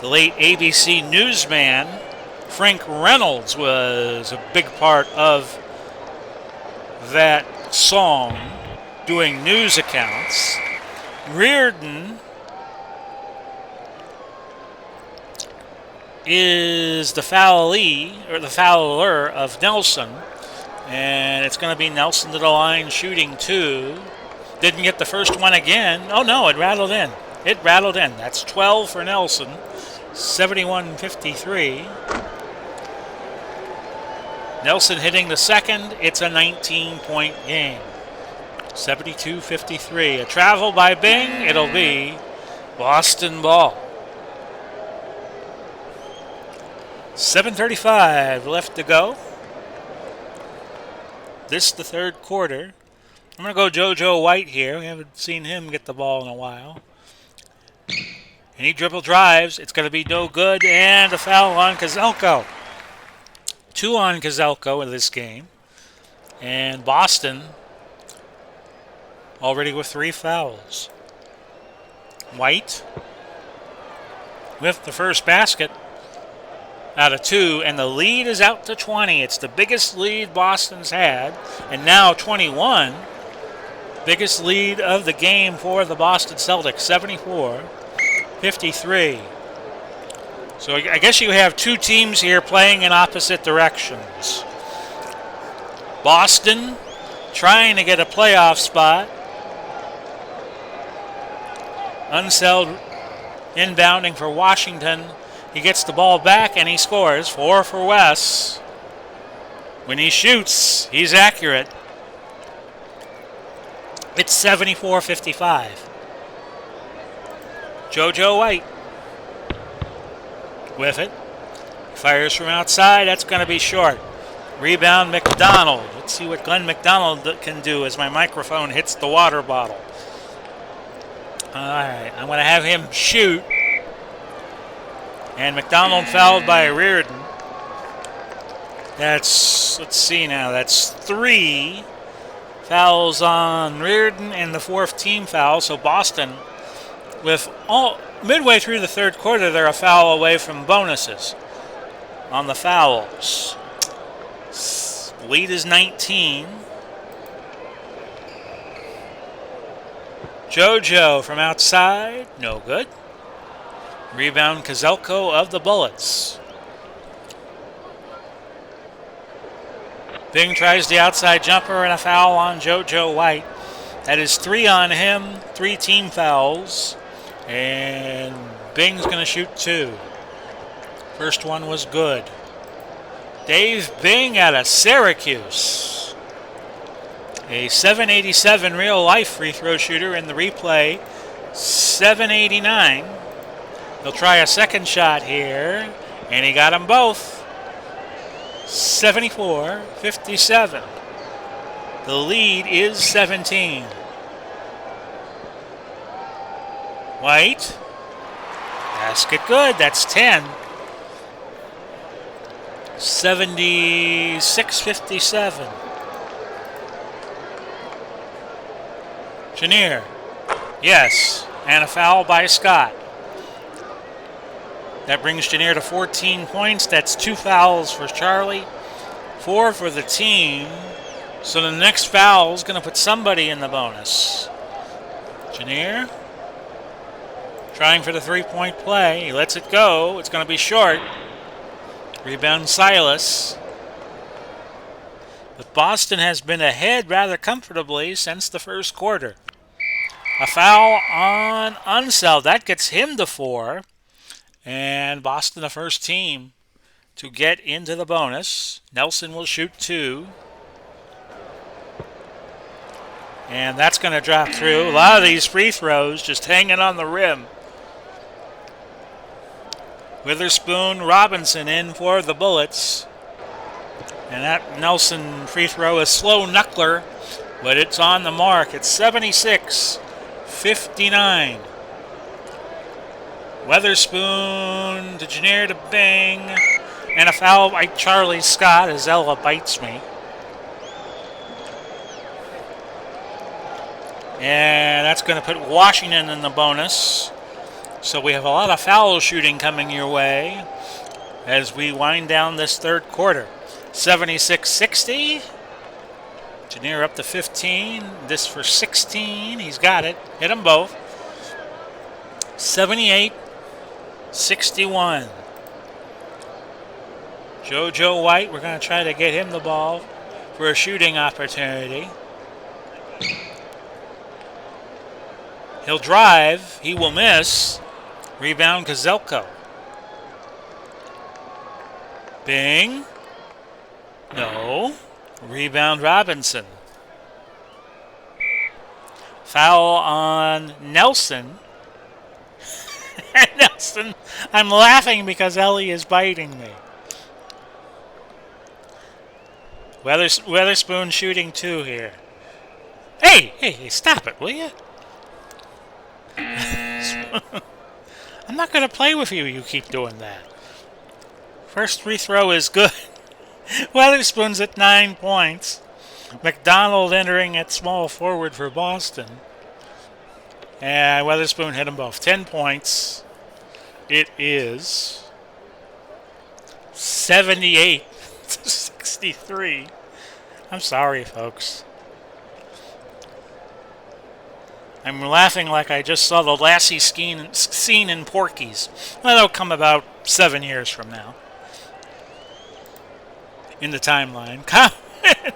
The late ABC newsman, Frank Reynolds, was a big part of that song, doing news accounts. Reardon is the foulee, or the fouler of Nelson. And it's going to be Nelson to the line shooting 2. Didn't get the first one again. Oh no, it rattled in. It rattled in. That's 12 for Nelson. 71-53. Nelson hitting the second. It's a 19-point game. 72-53. A travel by Bing. It'll be Boston ball. 7:35 left to go. This is the third quarter. I'm going to go JoJo White here. We haven't seen him get the ball in a while. And he dribble drives. It's going to be no good. And a foul on Kozelko. 2 on Kozelko in this game. And Boston already with 3 fouls. White with the first basket out of 2, and the lead is out to 20. It's the biggest lead Boston's had, and now 21. Biggest lead of the game for the Boston Celtics, 74-53. So I guess you have 2 teams here playing in opposite directions. Boston trying to get a playoff spot. Unseld inbounding for Washington. He gets the ball back and he scores. 4 for Wes. When he shoots, he's accurate. It's 74-55. JoJo White with it. Fires from outside. That's going to be short. Rebound McDonald. Let's see what Glenn McDonald can do as my microphone hits the water bottle. All right, I'm going to have him shoot. And McDonald fouled by Reardon. Let's see now, that's 3 fouls on Reardon and the 4th team foul. So Boston, with midway through the third quarter, they're a foul away from bonuses on the fouls. Lead is 19. JoJo from outside, no good. Rebound Kozelko of the Bullets. Bing tries the outside jumper and a foul on JoJo White. That is 3 on him, 3 team fouls. And Bing's going to shoot 2. First one was good. Dave Bing out of Syracuse. A 787 real-life free throw shooter in the replay. 789. He'll try a second shot here, and he got them both. 74-57. The lead is 17. White. Basket good. That's 10. 76-57. Chenier. Yes. And a foul by Scott. That brings Chenier to 14 points. That's 2 fouls for Charlie. 4 for the team. So the next foul is going to put somebody in the bonus. Chenier. Trying for the 3-point play. He lets it go. It's going to be short. Rebound Silas. But Boston has been ahead rather comfortably since the first quarter. A foul on Unseld. That gets him to 4. And Boston, the first team to get into the bonus. Nelson will shoot 2. And that's going to drop through. A lot of these free throws just hanging on the rim. Witherspoon, Robinson in for the Bullets. And that Nelson free throw is slow knuckler, but it's on the mark. It's 76-59. Witherspoon to Chenier to Bing. And a foul by Charlie Scott as Ella bites me. And that's going to put Washington in the bonus. So we have a lot of foul shooting coming your way as we wind down this third quarter. 76-60. Chenier up to 15. This for 16. He's got it. Hit them both. 78-61. JoJo White, we're going to try to get him the ball for a shooting opportunity. He'll drive. He will miss. Rebound Kozelko. Bing. No. Rebound Robinson. Foul on Nelson. Nelson, I'm laughing because Ellie is biting me. Witherspoon shooting 2 here. Hey, stop it, will you? I'm not going to play with you. You keep doing that. First free throw is good. Witherspoon's at 9 points. Mcdonald entering at small forward for Boston. And Witherspoon hit them both. 10 points. It is 78-63. I'm sorry, folks. I'm laughing like I just saw the Lassie scene in Porky's. Well, that'll come about 7 years from now. In the timeline.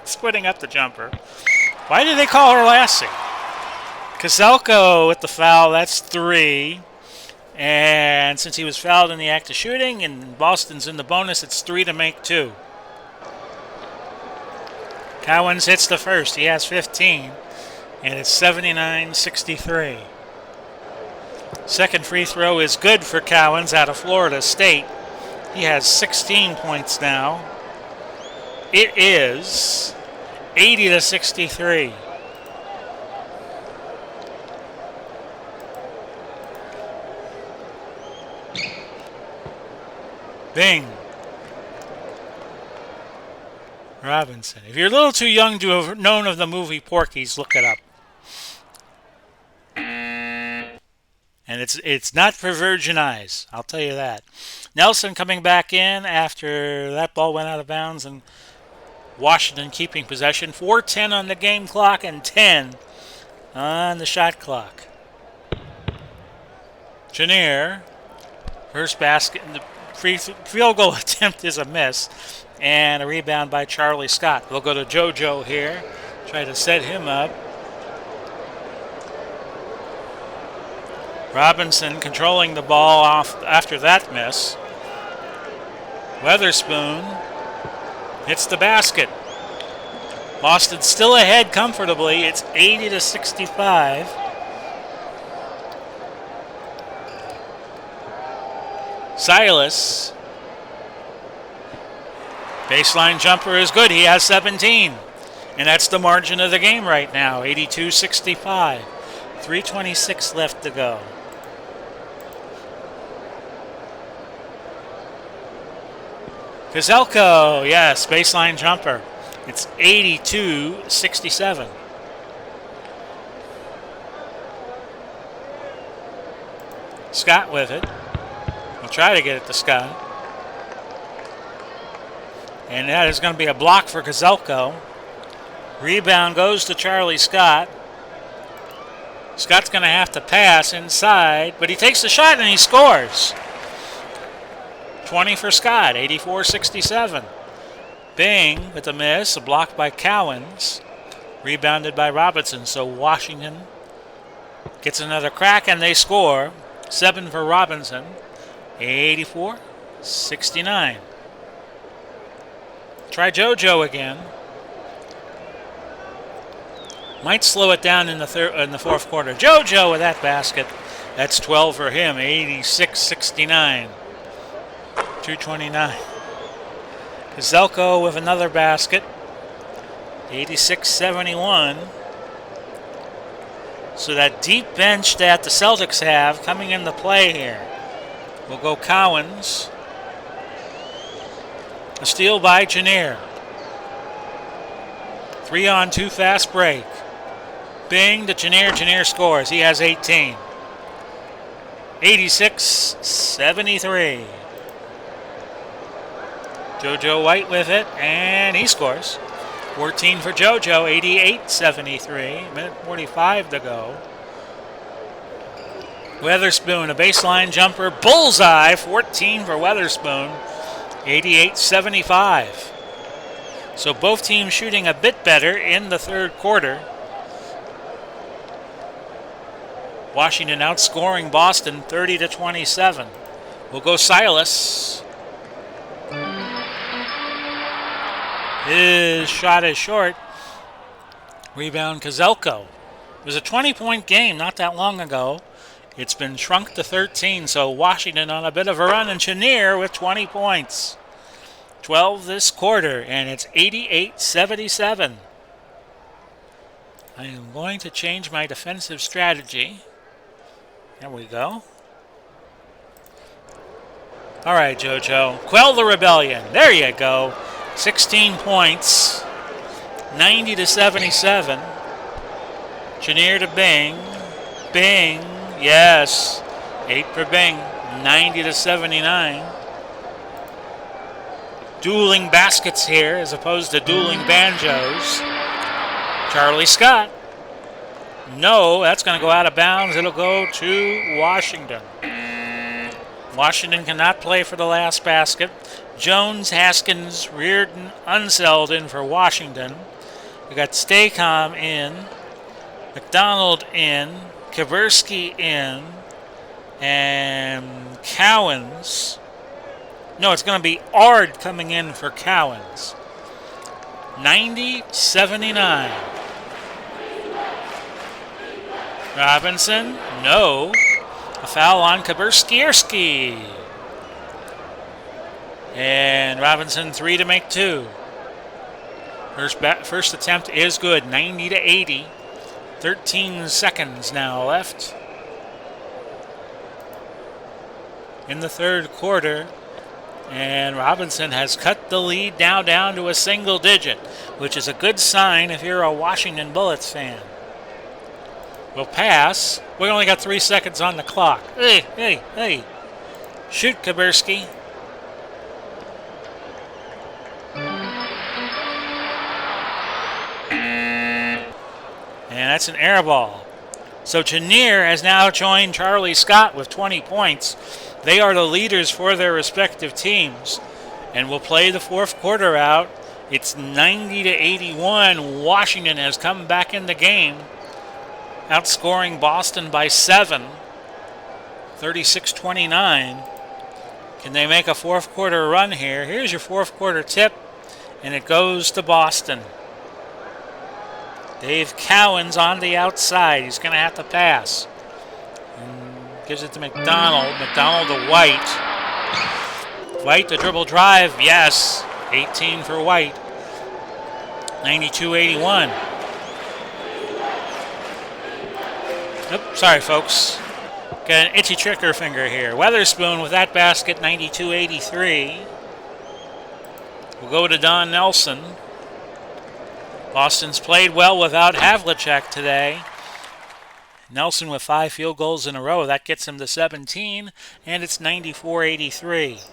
Splitting up the jumper. Why did they call her Lassie? Kozelko with the foul. That's 3. And since he was fouled in the act of shooting and Boston's in the bonus, it's 3 to make 2. Cowens hits the first. He has 15. And it's 79-63. Second free throw is good for Cowens out of Florida State. He has 16 points now. It is 80-63. Bing. Robinson. If you're a little too young to have known of the movie Porky's, look it up. And it's not for virgin eyes, I'll tell you that. Nelson coming back in after that ball went out of bounds and Washington keeping possession. 4:10 on the game clock and 10 on the shot clock. Chenier, first basket, the field goal attempt is a miss. And a rebound by Charlie Scott. We'll go to JoJo here. Try to set him up. Robinson controlling the ball off after that miss. Weatherspoon hits the basket. Boston still ahead comfortably. It's 80-65. Silas. Baseline jumper is good. He has 17. And that's the margin of the game right now, 82-65. 3:26 left to go. Kozelko, yes, baseline jumper. It's 82-67. Scott with it. We'll try to get it to Scott. And that is going to be a block for Kozelko. Rebound goes to Charlie Scott. Scott's going to have to pass inside, but he takes the shot and he scores. 20 for Scott, 84-67. Bing with a miss, a block by Cowens. Rebounded by Robinson, so Washington gets another crack and they score. 7 for Robinson, 84-69. Try JoJo again. Might slow it down in the fourth quarter. JoJo with that basket. That's 12 for him, 86-69. 2:29. Kozelko with another basket, 86-71. So that deep bench that the Celtics have coming into play here. Will go Cowens. A steal by Chenier. 3-on-2 fast break. Bing to Chenier. Chenier scores. He has 18. 86-73. JoJo White with it, and he scores. 14 for JoJo, 88-73. Minute 45 to go. Weatherspoon, a baseline jumper. Bullseye, 14 for Weatherspoon. 88-75. So both teams shooting a bit better in the third quarter. Washington outscoring Boston 30-27. We'll go Silas. His shot is short. Rebound Kozelko. It was a 20-point game not that long ago. It's been shrunk to 13, so Washington on a bit of a run, and Chenier with 20 points. 12 this quarter, and it's 88-77. I am going to change my defensive strategy. There we go. All right, JoJo. Quell the rebellion. There you go. 16 points. 90-77. Chenier to Bing. Bing. Yes. 8 for Bing. 90-79. Dueling baskets here as opposed to dueling banjos. Charlie Scott. No, that's going to go out of bounds. It'll go to Washington. Washington cannot play for the last basket. Jones, Haskins, Reardon, Unseld in for Washington. We got Staycom in, McDonald in, Kaburski in, and Cowens. No, it's going to be Ard coming in for Cowens. 90-79. Robinson, no. A foul on Kaburski. And Robinson 3 to make 2. First attempt is good, 90-80. 13 seconds now left in the third quarter. And Robinson has cut the lead now down to a single digit, which is a good sign if you're a Washington Bullets fan. We'll pass. We only got 3 seconds on the clock. Hey. Shoot, Kaburski. And that's an air ball. So Chenier has now joined Charlie Scott with 20 points. They are the leaders for their respective teams. And we'll play the fourth quarter out. It's 90-81. Washington has come back in the game, outscoring Boston by 7. 36-29. Can they make a fourth quarter run here? Here's your fourth quarter tip, and it goes to Boston. Dave Cowan's on the outside. He's going to have to pass. And gives it to McDonald. McDonald to White. White, the dribble drive. Yes. 18 for White. 92-81. Oops, sorry, folks. Got an itchy trigger finger here. Weatherspoon with that basket, 92-83. We'll go to Don Nelson. Boston's played well without Havlicek today. Nelson with 5 field goals in a row. That gets him to 17, and it's 94-83.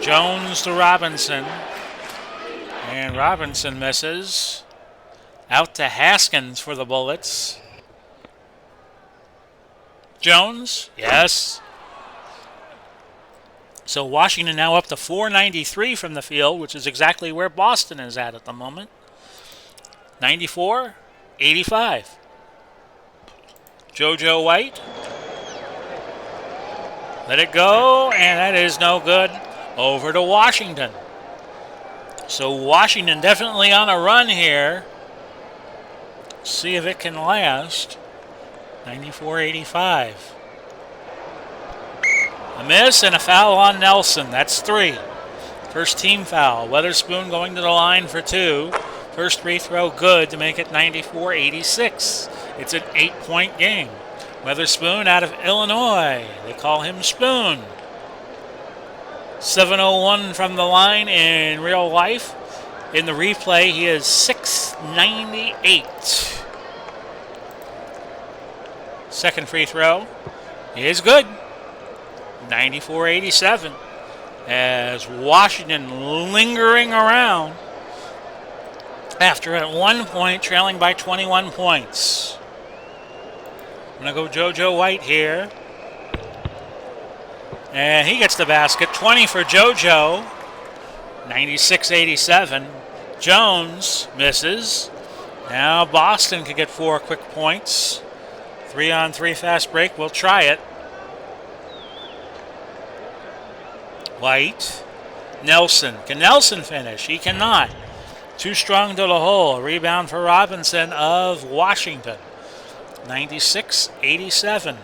Jones to Robinson. And Robinson misses. Out to Haskins for the Bullets. Jones, yes. So Washington now up to 493 from the field, which is exactly where Boston is at the moment. 94-85. JoJo White. Let it go, and that is no good. Over to Washington. So Washington definitely on a run here. See if it can last. 94-85. A miss and a foul on Nelson. That's 3. First team foul. Weatherspoon going to the line for 2. First free throw good to make it 94-86. It's an 8-point game. Weatherspoon out of Illinois. They call him Spoon. 7:01 from the line in real life. In the replay, he is 698. Second free throw is good. 94-87. As Washington lingering around after at one point trailing by 21 points. I'm going to go JoJo White here. And he gets the basket. 20 for JoJo. 96-87. Jones misses. Now Boston could get 4 quick points. 3-on-3 fast break. We'll try it. White. Nelson. Can Nelson finish? He cannot. Too strong to the hole. Rebound for Robinson of Washington. 96-87.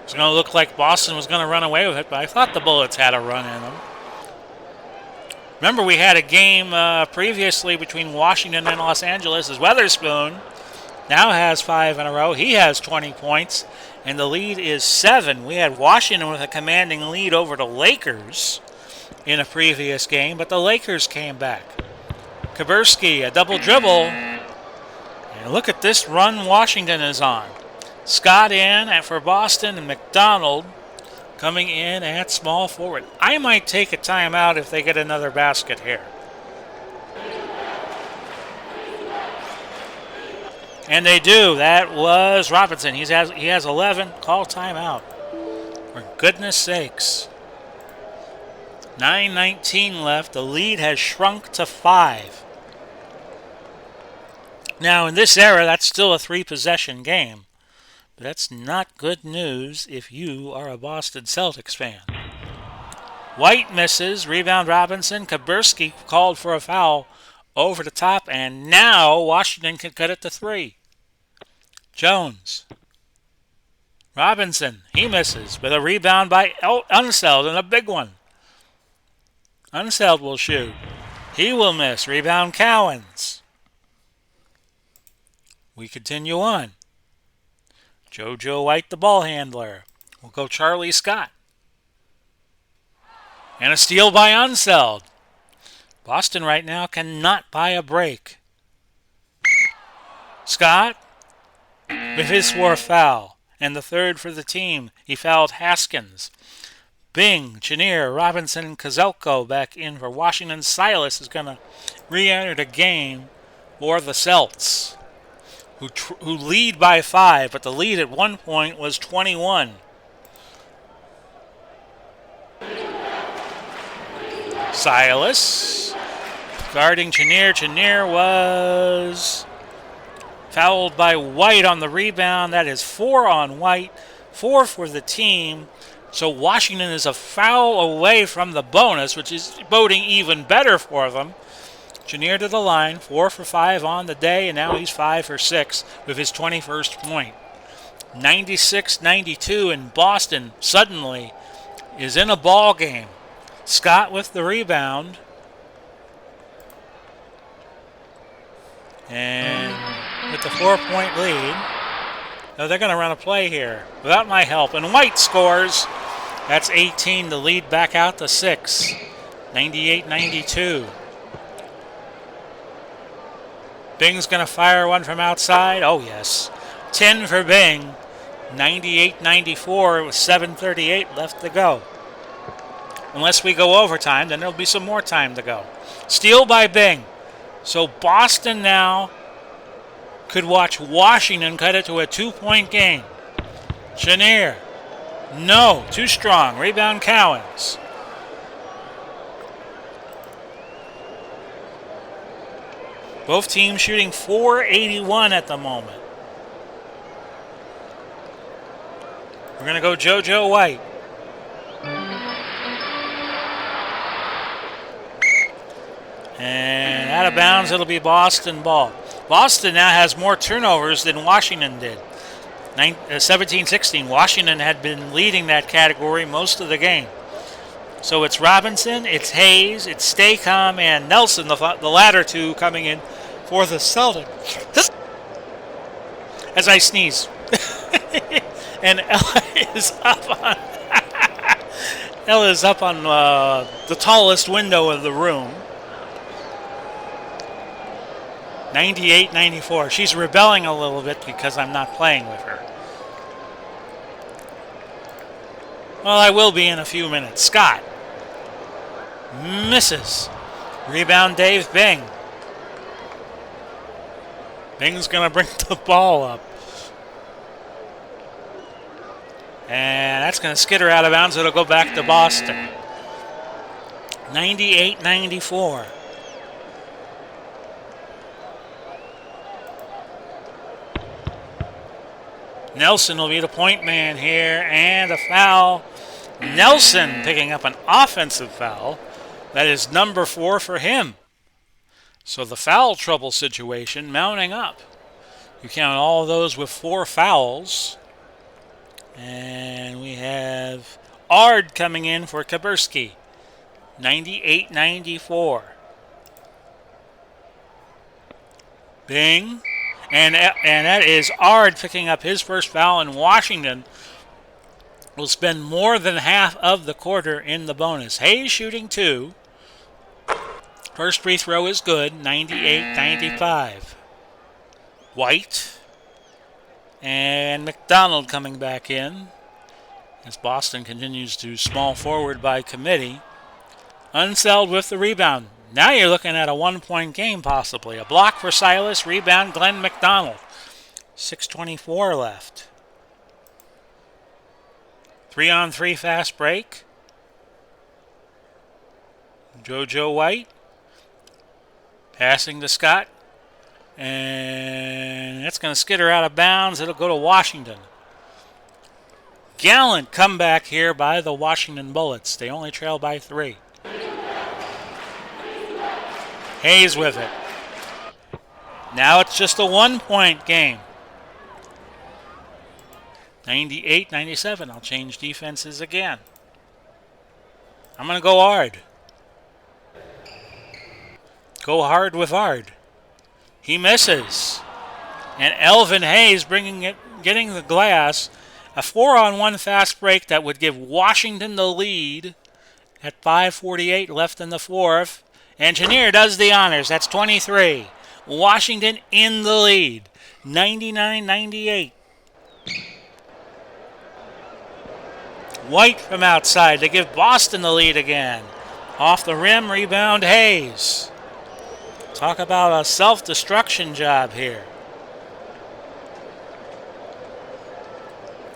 It's going to look like Boston was going to run away with it, but I thought the Bullets had a run in them. Remember, we had a game previously between Washington and Los Angeles as Weatherspoon now has 5 in a row. He has 20 points, and the lead is 7. We had Washington with a commanding lead over the Lakers in a previous game, but the Lakers came back. Kaburski, a double dribble. And look at this run Washington is on. Scott in for Boston and McDonald coming in at small forward. I might take a timeout if they get another basket here. And they do. That was Robinson. He has 11. Call timeout. For goodness sakes. 9:19 left. The lead has shrunk to 5. Now, in this era, that's still a 3-possession game. But that's not good news if you are a Boston Celtics fan. White misses. Rebound Robinson. Kaburski called for a foul over the top. And now Washington can cut it to 3. Jones. Robinson. He misses with a rebound by Unseld and a big one. Unseld will shoot. He will miss. Rebound Cowens. We continue on. JoJo White, the ball handler. We'll go Charlie Scott. And a steal by Unseld. Boston right now cannot buy a break. Scott with his 4th foul. And the 3rd for the team. He fouled Haskins. Bing, Chenier, Robinson, and Kozelko back in for Washington. Silas is going to re-enter the game for the Celts, who lead by 5, but the lead at one point was 21. Silas guarding Chenier. Chenier was Fouled by White on the rebound. That is 4 on White, 4 for the team. So Washington is a foul away from the bonus, which is boding even better for them. Chenier to the line, 4 for 5 on the day, and now he's 5 for 6 with his 21st point. 96-92, and Boston suddenly is in a ball game. Scott with the rebound. And with the 4-point lead. Now they're going to run a play here without my help. And White scores. That's 18 to lead back out to 6. 98-92. Bing's going to fire one from outside. Oh, yes. 10 for Bing. 98-94 with 7:38 left to go. Unless we go overtime, then there'll be some more time to go. Steal by Bing. So Boston now could watch Washington cut it to a 2-point game. Chenier. No, too strong. Rebound Cowens. Both teams shooting .481 at the moment. We're going to go JoJo White. And out of bounds, it'll be Boston ball. Boston now has more turnovers than Washington did. 17-16. Washington had been leading that category most of the game. So it's Robinson, it's Hayes, it's Staycom, and Nelson, the latter two coming in for the Celtics. As I sneeze. And Ella is up on the tallest window of the room. 98-94. She's rebelling a little bit because I'm not playing with her. Well, I will be in a few minutes. Scott. Misses. Rebound Dave Bing. Bing's going to bring the ball up. And that's going to skitter out of bounds. It'll go back to Boston. 98-94. Nelson will be the point man here, and a foul. Nelson picking up an offensive foul. That is number 4 for him. So the foul trouble situation mounting up. You count all of those with 4 fouls. And we have Ard coming in for Kaburski. 98-94. Bing. And that is Ard picking up his first foul, and Washington will spend more than half of the quarter in the bonus. Hayes shooting 2. First free throw is good, 98-95. White and Mcdonald coming back in as Boston continues to small forward by committee. Unseld with the rebound. Now you're looking at a 1-point game possibly. A block for Silas, rebound Glenn Mcdonald. 6:24 left. 3-on-3 fast break. JoJo White. Passing to Scott. And that's going to skitter out of bounds. It'll go to Washington. Gallant comeback here by the Washington Bullets. They only trail by 3. Hayes with it. Now it's just a 1-point game. 98-97. I'll change defenses again. I'm going to go hard. Go hard with Ard. He misses. And Elvin Hayes getting the glass. A 4-on-1 fast break that would give Washington the lead at 5:48 left in the fourth. And Chenier does the honors. That's 23. Washington in the lead. 99-98. White from outside to give Boston the lead again. Off the rim, rebound Hayes. Talk about a self-destruction job here.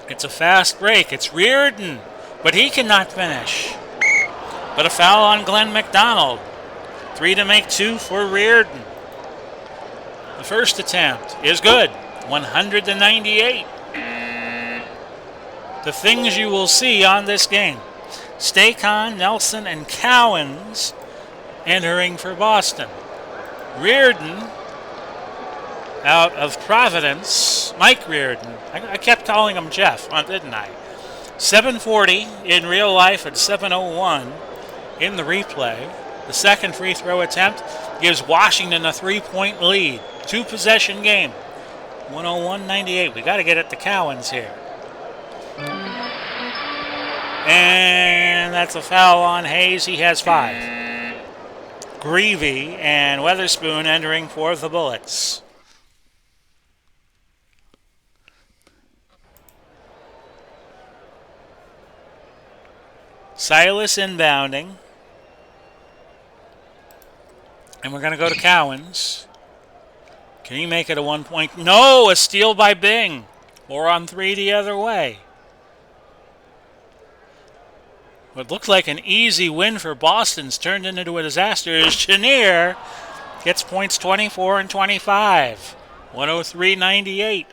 It's a fast break. It's Reardon, but he cannot finish. But a foul on Glenn Mcdonald. 3 to make 2 for Reardon. The first attempt is good. 198. The things you will see on this game. Stacon, Nelson, and Cowens entering for Boston. Reardon out of Providence. Mike Reardon. I kept calling him Jeff, didn't I? 740 in real life and 701 in the replay. The second free throw attempt gives Washington a 3-point lead. 2-possession game. 101-98. We got to get it to Cowens here. And that's a foul on Hayes. He has 5. Greavy and Weatherspoon entering for the Bullets. Silas inbounding. And we're going to go to Cowens. Can he make it a 1-point? No, a steal by Bing. 4 on 3 the other way. What looked like an easy win for Boston's turned into a disaster as Chenier gets points 24 and 25. 103-98.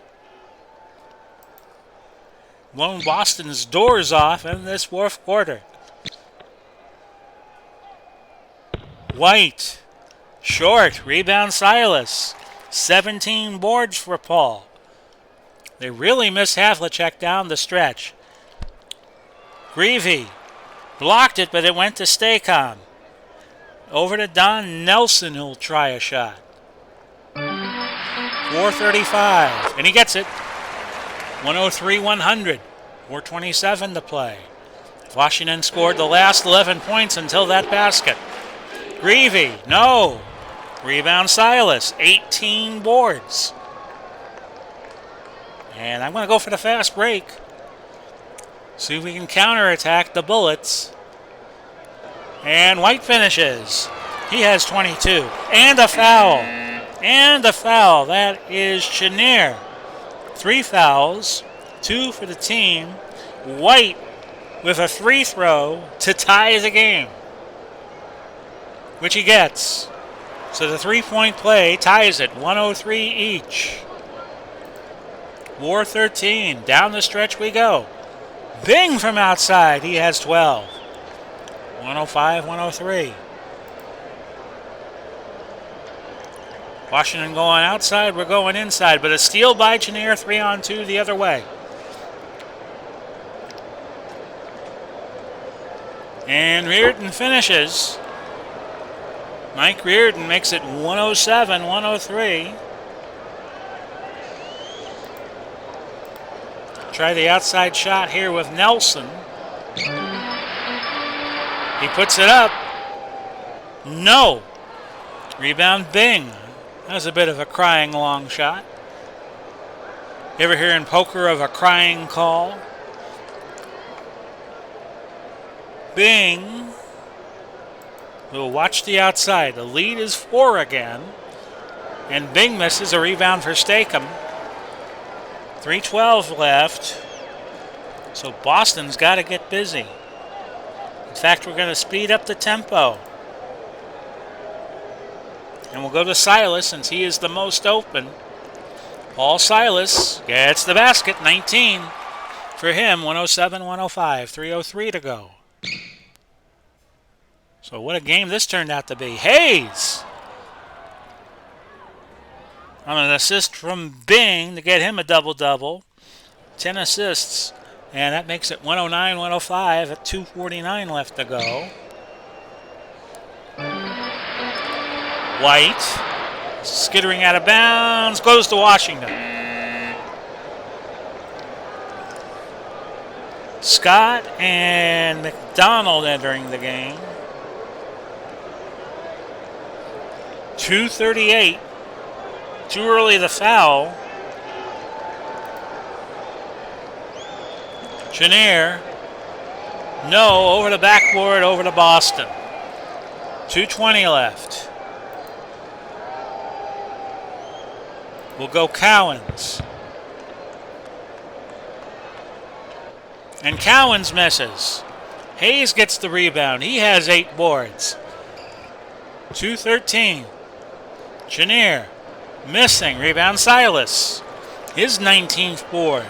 Blown Boston's doors off in this fourth quarter. White. Short. Rebound Silas. 17 boards for Paul. They really miss Havlicek down the stretch. Greavy. Blocked it, but it went to Stacon. Over to Don Nelson, who'll try a shot. 4:35, and he gets it. 103-100. 4:27 to play. Washington scored the last 11 points until that basket. Greavy, no. Rebound Silas, 18 boards. And I'm going to go for the fast break. See if we can counterattack the Bullets. And White finishes. He has 22. And a foul. And a foul. That is Chenier. 3 fouls. 2 for the team. White with a free throw to tie the game, which he gets. So the 3-point play ties it. 103 each. War 13. Down the stretch we go. Bing from outside. He has 12. 105-103. Washington going outside. We're going inside. But a steal by Chenier. 3 on 2 the other way. And Reardon finishes. Mike Reardon makes it 107-103. Try the outside shot here with Nelson. He puts it up. No. Rebound Bing. That was a bit of a crying long shot. You ever hear in poker of a crying call? Bing will watch the outside. The lead is 4 again. And Bing misses a rebound for Stakem. 3:12 left. So Boston's got to get busy. In fact, we're going to speed up the tempo. And we'll go to Silas since he is the most open. Paul Silas gets the basket. 19 for him. 107-105. 3:03 to go. So what a game this turned out to be. Hayes on an assist from Bing to get him a double-double. 10 assists. And that makes it 109-105 at 2:49 left to go. White skittering out of bounds. Goes to Washington. Scott and Mcdonald entering the game. 2:38. Too early the foul. Chenier. No, over the backboard, over to Boston. 2:20 left. We'll go Cowens. And Cowens misses. Hayes gets the rebound. He has 8 boards. 2:13. Chenier. Missing. Rebound Silas. His 19th board.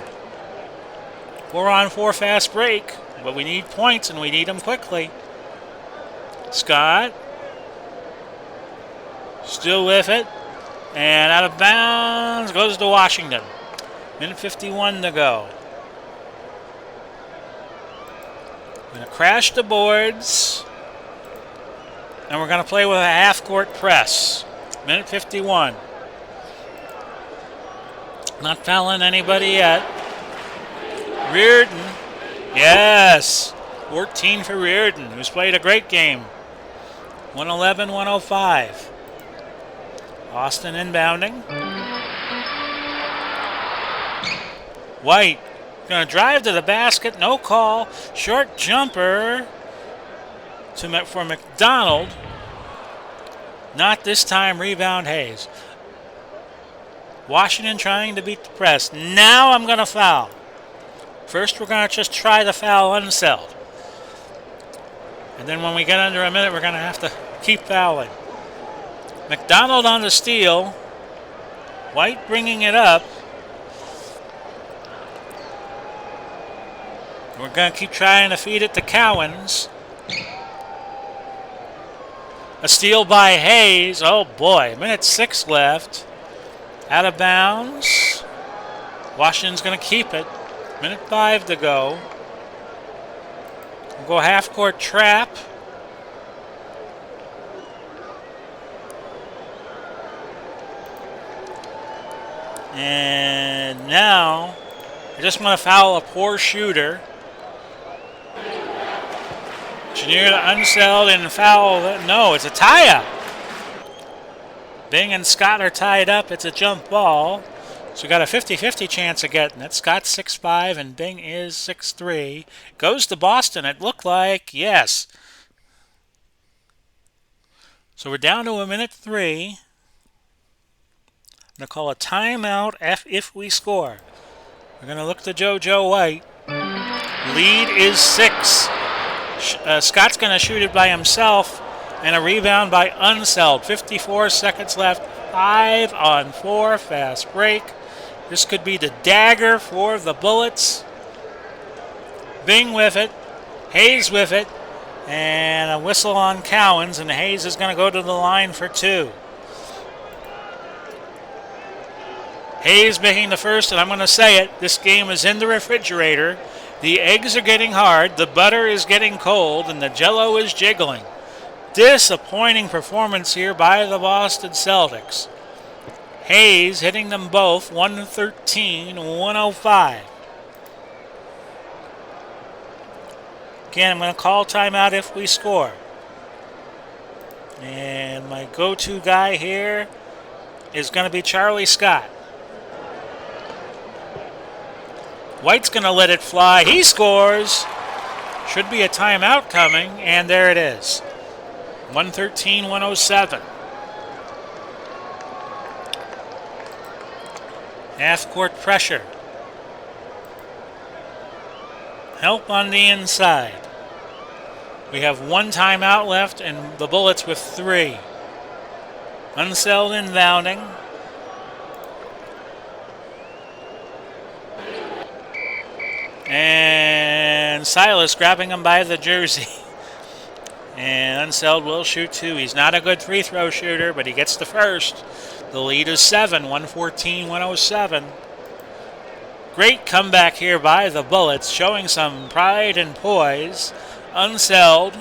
4-on-4 fast break. But we need points and we need them quickly. Scott. Still with it. And out of bounds goes to Washington. Minute 51 to go. Going to crash the boards. And we're going to play with a half-court press. Minute 51. Not fouling anybody yet. Reardon. Yes. 14 for Reardon, who's played a great game. 111-105. Austin inbounding. White going to drive to the basket. No call. Short jumper for Mcdonald. Not this time. Rebound Hayes. Washington trying to beat the press. Now I'm going to foul. First we're going to just try the foul Unseld. And then when we get under a minute, we're going to have to keep fouling. Mcdonald on the steal. White bringing it up. We're going to keep trying to feed it to Cowens. A steal by Hayes. Oh boy, minute 6 left. Out of bounds. Washington's going to keep it. Minute 5 to go. We'll go half-court trap. And now, I just want to foul a poor shooter. Chenier to Unseld and foul. No, it's a tie-up. Bing and Scott are tied up. It's a jump ball. So we got a 50-50 chance of getting it. Scott's 6'5" and Bing is 6'3". Goes to Boston. It looked like, yes. So we're down to a minute 3. I'm going to call a timeout if we score. We're going to look to JoJo White. Lead is 6. Scott's going to shoot it by himself. And a rebound by Unseld. 54 seconds left. 5-on-4 fast break. This could be the dagger for the Bullets. Bing with it. Hayes with it. And a whistle on Cowens. And Hayes is going to go to the line for 2. Hayes making the first, and I'm going to say it. This game is in the refrigerator. The eggs are getting hard. The butter is getting cold. And the Jell-O is jiggling. Disappointing performance here by the Boston Celtics. Hayes hitting them both, 113-105. Again, I'm going to call timeout if we score. And my go-to guy here is going to be Charlie Scott. White's going to let it fly. He scores. Should be a timeout coming, and there it is. 113-107. Half-court pressure. Help on the inside. We have 1 timeout left, and the Bullets with 3. Unseld inbounding. And Silas grabbing him by the jersey. And Unseld will shoot 2. He's not a good free throw shooter, but he gets the first. The lead is 7, 114-107. Great comeback here by the Bullets, showing some pride and poise. Unseld.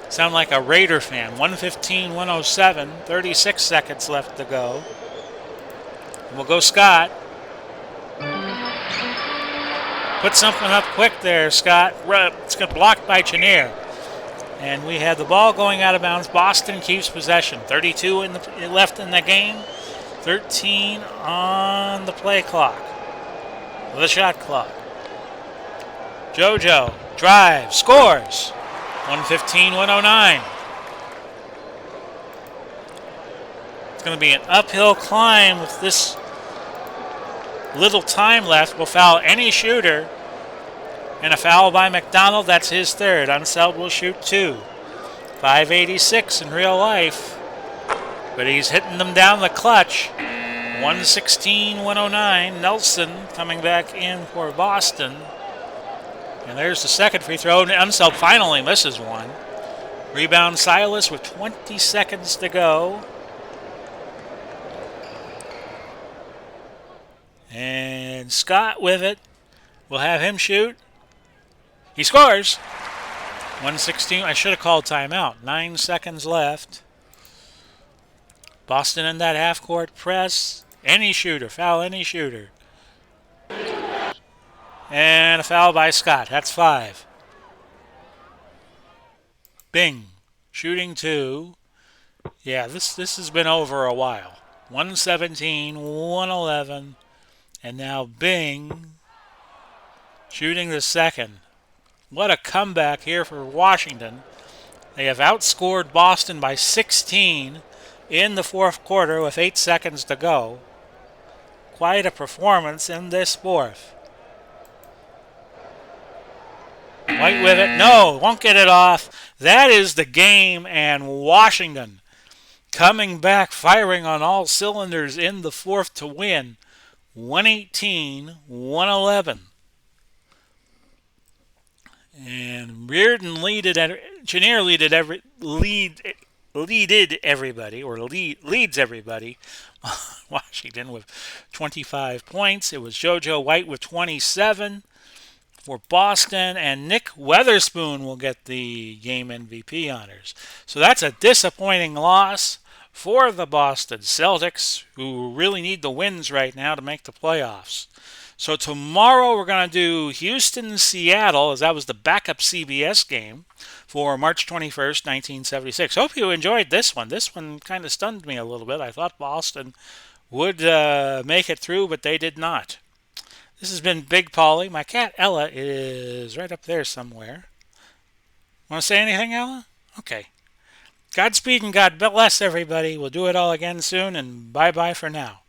Sound like a Raider fan. 115-107. 36 seconds left to go. And we'll go Scott. Put something up quick there, Scott. It's got blocked by Chenier. And we have the ball going out of bounds. Boston keeps possession. 32 left in the game. 13 on the play clock. The shot clock. JoJo drives, scores. 115-109. It's going to be an uphill climb with this little time left. Will foul any shooter. And a foul by Mcdonald, that's his third. Unseld will shoot 2. 5:86 in real life. but he's hitting them down the clutch. 116-109. Nelson coming back in for Boston. And there's the second free throw. Unseld finally misses one. Rebound Silas with 20 seconds to go. And Scott with it. We'll have him shoot. He scores. 116. I should have called timeout. 9 seconds left. Boston in that half-court press. Any shooter. Foul any shooter. And a foul by Scott. That's 5. Bing. Shooting 2. Yeah, this has been over a while. 117, 111. And now Bing shooting the second. What a comeback here for Washington. They have outscored Boston by 16 in the fourth quarter with 8 seconds to go. Quite a performance in this fourth. White with it. No, won't get it off. That is the game, and Washington coming back, firing on all cylinders in the fourth to win. 118-111. And Reardon leaded everybody. Washington with 25 points. It was JoJo White with 27 for Boston, and Nick Weatherspoon will get the game MVP honors. So that's a disappointing loss for the Boston Celtics, who really need the wins right now to make the playoffs. So tomorrow we're going to do Houston-Seattle, as that was the backup CBS game for March 21st, 1976. Hope you enjoyed this one. This one kind of stunned me a little bit. I thought Boston would make it through, but they did not. This has been Big Polly. My cat Ella is right up there somewhere. Want to say anything, Ella? Okay. Godspeed and God bless everybody. We'll do it all again soon, and bye-bye for now.